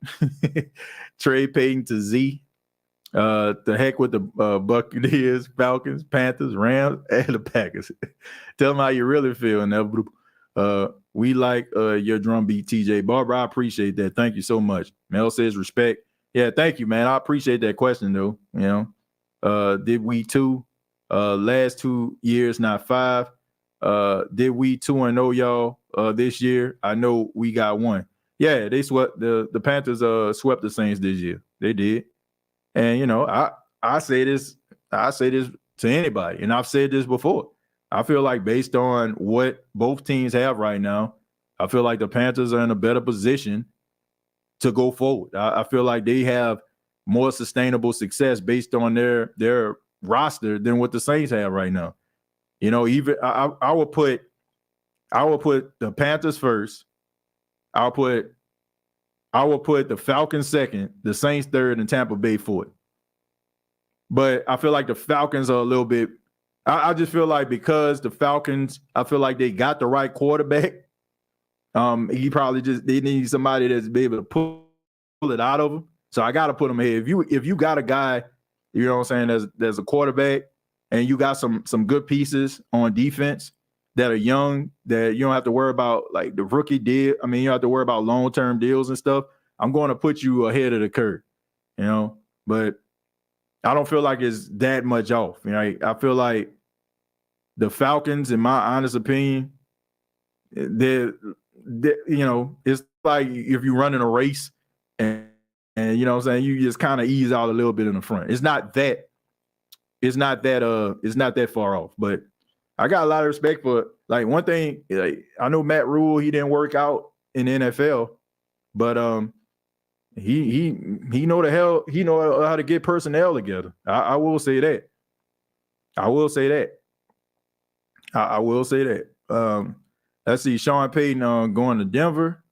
Trade Payton to Z. The heck with the Buccaneers, Falcons, Panthers, Rams, and the Packers. Tell them how you really feel, Inevitable. We like your drum beat, TJ. Barbara, I appreciate that. Thank you so much. Mel says respect. Yeah, thank you, man. I appreciate that question, though. Did we 2? Last 2 years, not 5. Did we 2-0, y'all, this year? I know we got 1. Yeah, they swept the Panthers swept the Saints this year. They did. And I say this to anybody, and I've said this before. I feel like based on what both teams have right now, I feel like the Panthers are in a better position to go forward. I feel like they have more sustainable success based on their roster than what the Saints have right now. Even I would put the Panthers first. I would put the Falcons second, the Saints third, and Tampa Bay fourth. But I feel like the Falcons are a little bit. I just feel like because the Falcons, I feel like they got the right quarterback. They need somebody that's be able to pull it out of them. So I got to put them ahead. If you got a guy, you know what I'm saying, there's a quarterback, and you got some good pieces on defense that are young, that you don't have to worry about like the rookie deal. I mean, you don't have to worry about long-term deals and stuff. I'm going to put you ahead of the curve, but I don't feel like it's that much off. I feel like the Falcons, in my honest opinion, they're it's like if you're running a race and you know what I'm saying, you just kind of ease out a little bit in the front. It's not that far off, but I got a lot of respect for, like, one thing. Like, I know Matt Rule, he didn't work out in the NFL, but he know how to get personnel together. I will say that. Let's see, Sean Payton going to Denver.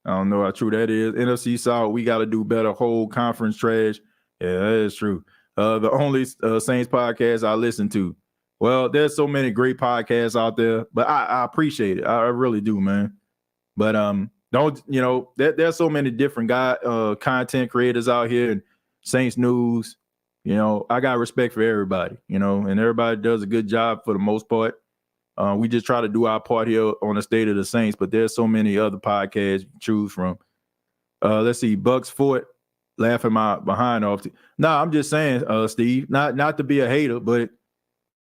I don't know how true that is. NFC South, we got to do better. Whole conference trash. Yeah, that is true. The only Saints podcast I listen to. Well, there's so many great podcasts out there, but I appreciate it. I really do, man. But there's so many different content creators out here, and Saints news. I got respect for everybody, and everybody does a good job for the most part. We just try to do our part here on the State of the Saints, but there's so many other podcasts you can choose from. Let's see, Bucks Fort, laughing my behind off. I'm just saying, Steve, not to be a hater, but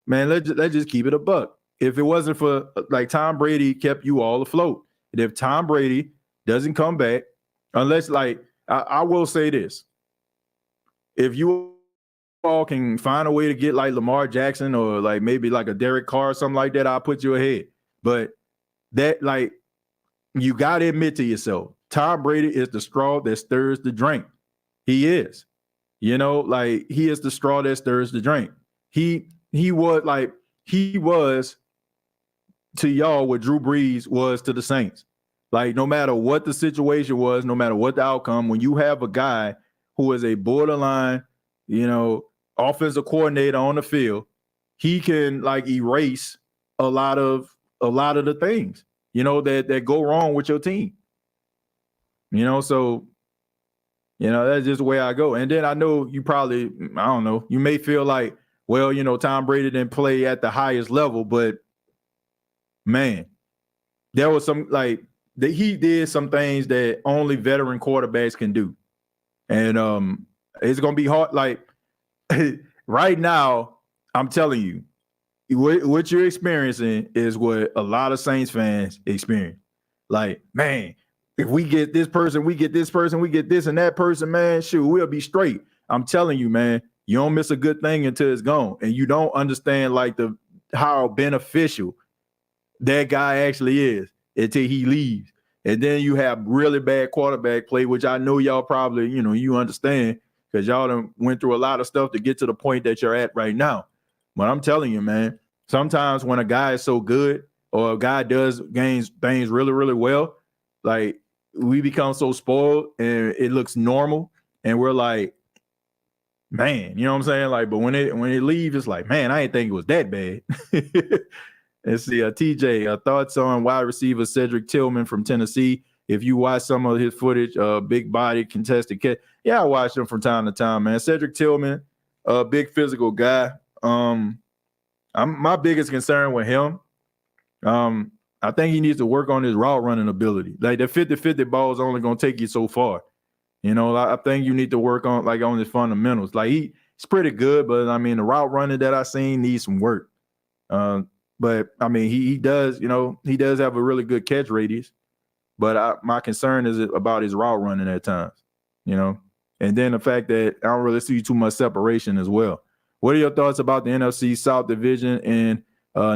man, let's just keep it a buck. If it wasn't for, like, Tom Brady kept you all afloat, and if Tom Brady doesn't come back, unless, like, I will say this, if you all can find a way to get like Lamar Jackson or like maybe like a Derek Carr or something like that, I'll put you ahead. But that, like, you got to admit to yourself, Tom Brady is the straw that stirs the drink. He is. You know, like he is the straw that stirs the drink. He was to y'all what Drew Brees was to the Saints. Like no matter what the situation was, no matter what the outcome, when you have a guy who is a borderline, offensive coordinator on the field, he can like erase a lot of the things, that go wrong with your team. So that's just the way I go. And then I know you probably, I don't know, you may feel like, well, Tom Brady didn't play at the highest level, but man, there was some he did some things that only veteran quarterbacks can do. And it's going to be hard. Like right now, I'm telling you, what you're experiencing is what a lot of Saints fans experience. Like, man, if we get this person, we get this person, we get this and that person, man, shoot, we'll be straight. I'm telling you, man, you don't miss a good thing until it's gone. And you don't understand like how beneficial that guy actually is until he leaves. And then you have really bad quarterback play, which I know y'all probably, you understand because y'all done went through a lot of stuff to get to the point that you're at right now. But I'm telling you, man, sometimes when a guy is so good or a guy does things really, really well, like we become so spoiled and it looks normal. And we're like, man, you know what I'm saying? Like, but when it leaves, it's like, man, I didn't think it was that bad. Let's see, TJ, thoughts on wide receiver Cedric Tillman from Tennessee. If you watch some of his footage, big body, contested catch. Yeah, I watch him from time to time, man. Cedric Tillman, a big physical guy. My biggest concern with him, I think he needs to work on his route running ability. Like the 50-50 ball is only going to take you so far. I think you need to work on his fundamentals. Like he's pretty good, but I mean the route running that I seen needs some work. But I mean he does, he does have a really good catch radius. But my concern is about his route running at times, and then the fact that I don't really see too much separation as well. What are your thoughts about the NFC South Division and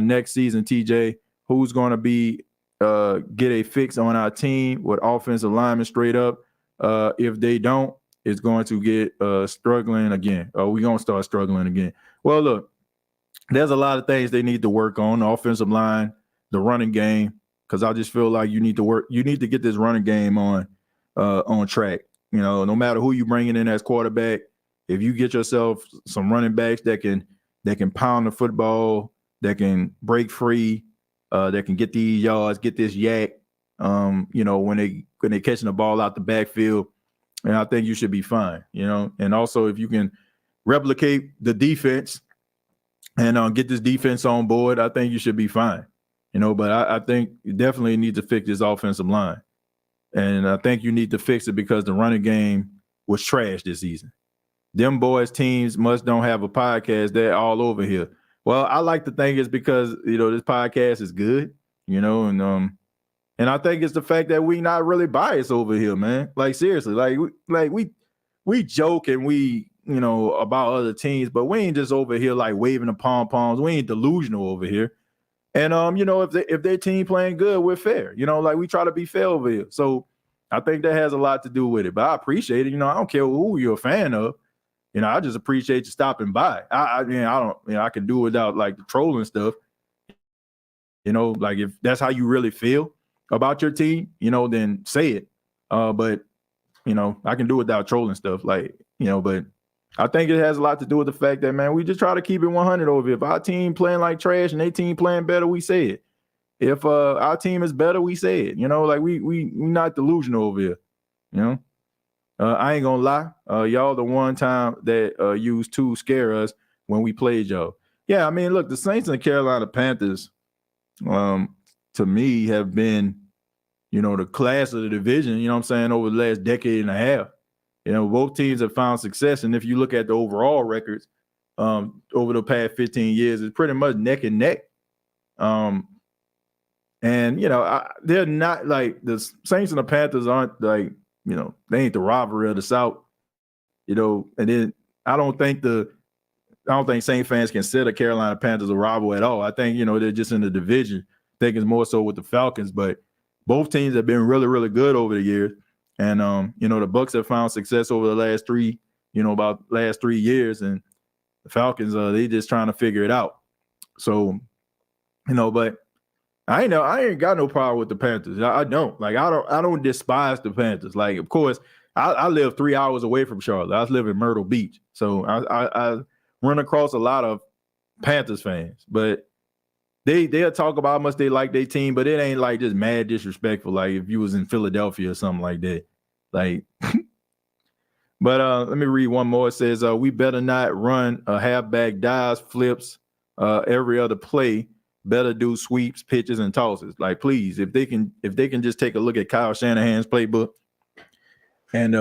next season, TJ? Who's going to be get a fix on our team with offensive linemen straight up? If they don't, it's going to get struggling again. We're going to start struggling again. Well, look, there's a lot of things they need to work on. The offensive line, the running game, because I just feel like you need to get this running game on track. No matter who you bringing in as quarterback, if you get yourself some running backs that can pound the football, that can break free, that can get these yards, get this yak, when they're catching the ball out the backfield, and I think you should be fine, And also if you can replicate the defense and get this defense on board, I think you should be fine, But I think you definitely need to fix this offensive line. And I think you need to fix it because the running game was trash this season. Them boys teams don't have a podcast. They're all over here. Well, I like to think it's because, this podcast is good, and I think it's the fact that we not really biased over here, man. Like seriously, we joke and we, about other teams, but we ain't just over here like waving the pom-poms. We ain't delusional over here. And if their team playing good, we're fair. We try to be fair over here. So I think that has a lot to do with it. But I appreciate it. I don't care who you're a fan of. I just appreciate you stopping by. I don't, I can do without like the trolling stuff. Like if that's how you really feel about your team, then say it. But I can do without trolling stuff. But I think it has a lot to do with the fact that, man, we just try to keep it 100 over here. If our team playing like trash and their team playing better, we say it. If our team is better, we say it. We not delusional over here. I ain't gonna lie. Y'all the one time that used to scare us when we played y'all. Yeah, I mean, look, the Saints and the Carolina Panthers, to me, have been, the class of the division, over the last decade and a half. Both teams have found success. And if you look at the overall records over the past 15 years, it's pretty much neck and neck. They're not like the Saints and the Panthers aren't like, they ain't the rivalry of the South, and then I don't think Saint fans consider Carolina Panthers a rival at all. I think, they're just in the division. I think it's more so with the Falcons, but both teams have been really, really good over the years. And the Bucks have found success over the last last 3 years, and the Falcons, they just trying to figure it out. So, but I ain't got no problem with the Panthers. I don't. Like, I don't despise the Panthers. Like, of course, I live 3 hours away from Charlotte. I live in Myrtle Beach. So I run across a lot of Panthers fans, but they'll talk about how much they like their team, but it ain't like just mad disrespectful. Like if you was in Philadelphia or something like that. Like, but let me read one more. It says, we better not run a halfback dives, flips, every other play. Better do sweeps, pitches, and tosses. Like, please, if they can just take a look at Kyle Shanahan's playbook and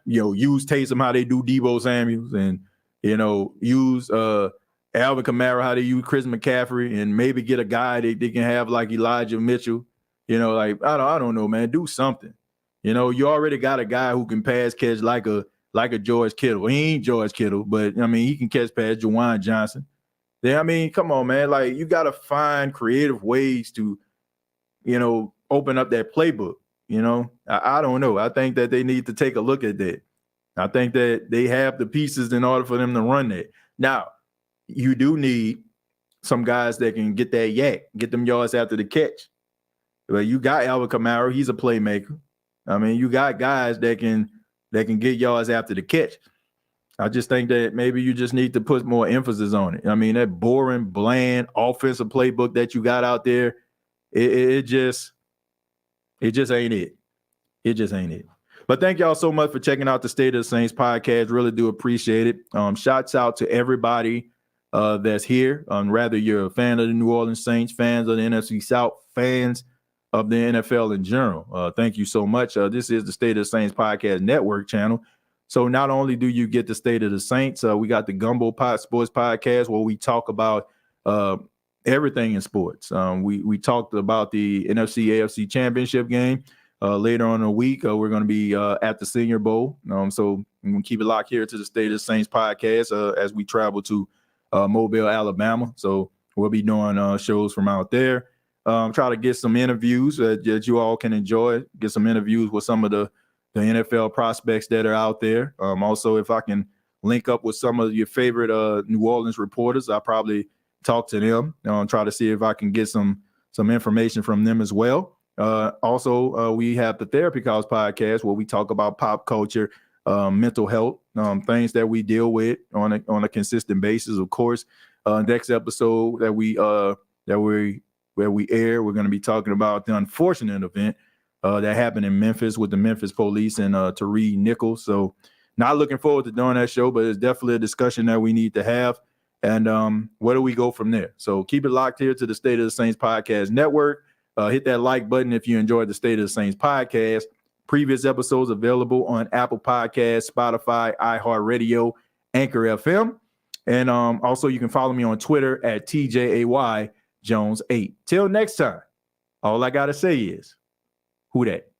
use Taysom how they do Deebo Samuels, and use Alvin Kamara how they use Chris McCaffrey, and maybe get a guy they can have like Elijah Mitchell. Like I don't know, man. Do something. You already got a guy who can pass catch like a George Kittle. He ain't George Kittle, but I mean he can catch pass. Juwan Johnson. Yeah, I mean, come on, man. Like, you got to find creative ways to, open up that playbook. I don't know. I think that they need to take a look at that. I think that they have the pieces in order for them to run that. Now, you do need some guys that can get that yak, get them yards after the catch. But you got Alvin Kamara. He's a playmaker. I mean, you got guys that can get yards after the catch. I just think that maybe you just need to put more emphasis on it. I mean, that boring, bland offensive playbook that you got out there, it just ain't it. It just ain't it. But thank y'all so much for checking out the State of the Saints podcast. Really do appreciate it. Shouts out to everybody that's here. Whether you're a fan of the New Orleans Saints, fans of the NFC South, fans of the NFL in general. Thank you so much. This is the State of the Saints podcast network channel. So not only do you get the State of the Saints, we got the Gumbo Sports Podcast where we talk about everything in sports. We talked about the NFC AFC Championship game. Later on in the week, we're going to be at the Senior Bowl. So we're going to keep it locked here to the State of the Saints podcast as we travel to Mobile, Alabama. So we'll be doing shows from out there. Try to get some interviews that you all can enjoy. Get some interviews with some of the NFL prospects that are out there. Also, if I can link up with some of your favorite New Orleans reporters, I'll probably talk to them. Try to see if I can get some information from them as well. Also, we have the Therapy Calls podcast where we talk about pop culture, mental health, things that we deal with on a consistent basis. Of course, next episode that we air, we're going to be talking about the unfortunate event that happened in Memphis with the Memphis police and Tariq Nichols. So not looking forward to doing that show, but it's definitely a discussion that we need to have. And where do we go from there? So keep it locked here to the State of the Saints podcast network. Hit that like button if you enjoyed the State of the Saints podcast. Previous episodes available on Apple Podcasts, Spotify, iHeartRadio, Anchor FM. And also you can follow me on Twitter at TJAY Jones 8. Till next time, all I got to say is, who that?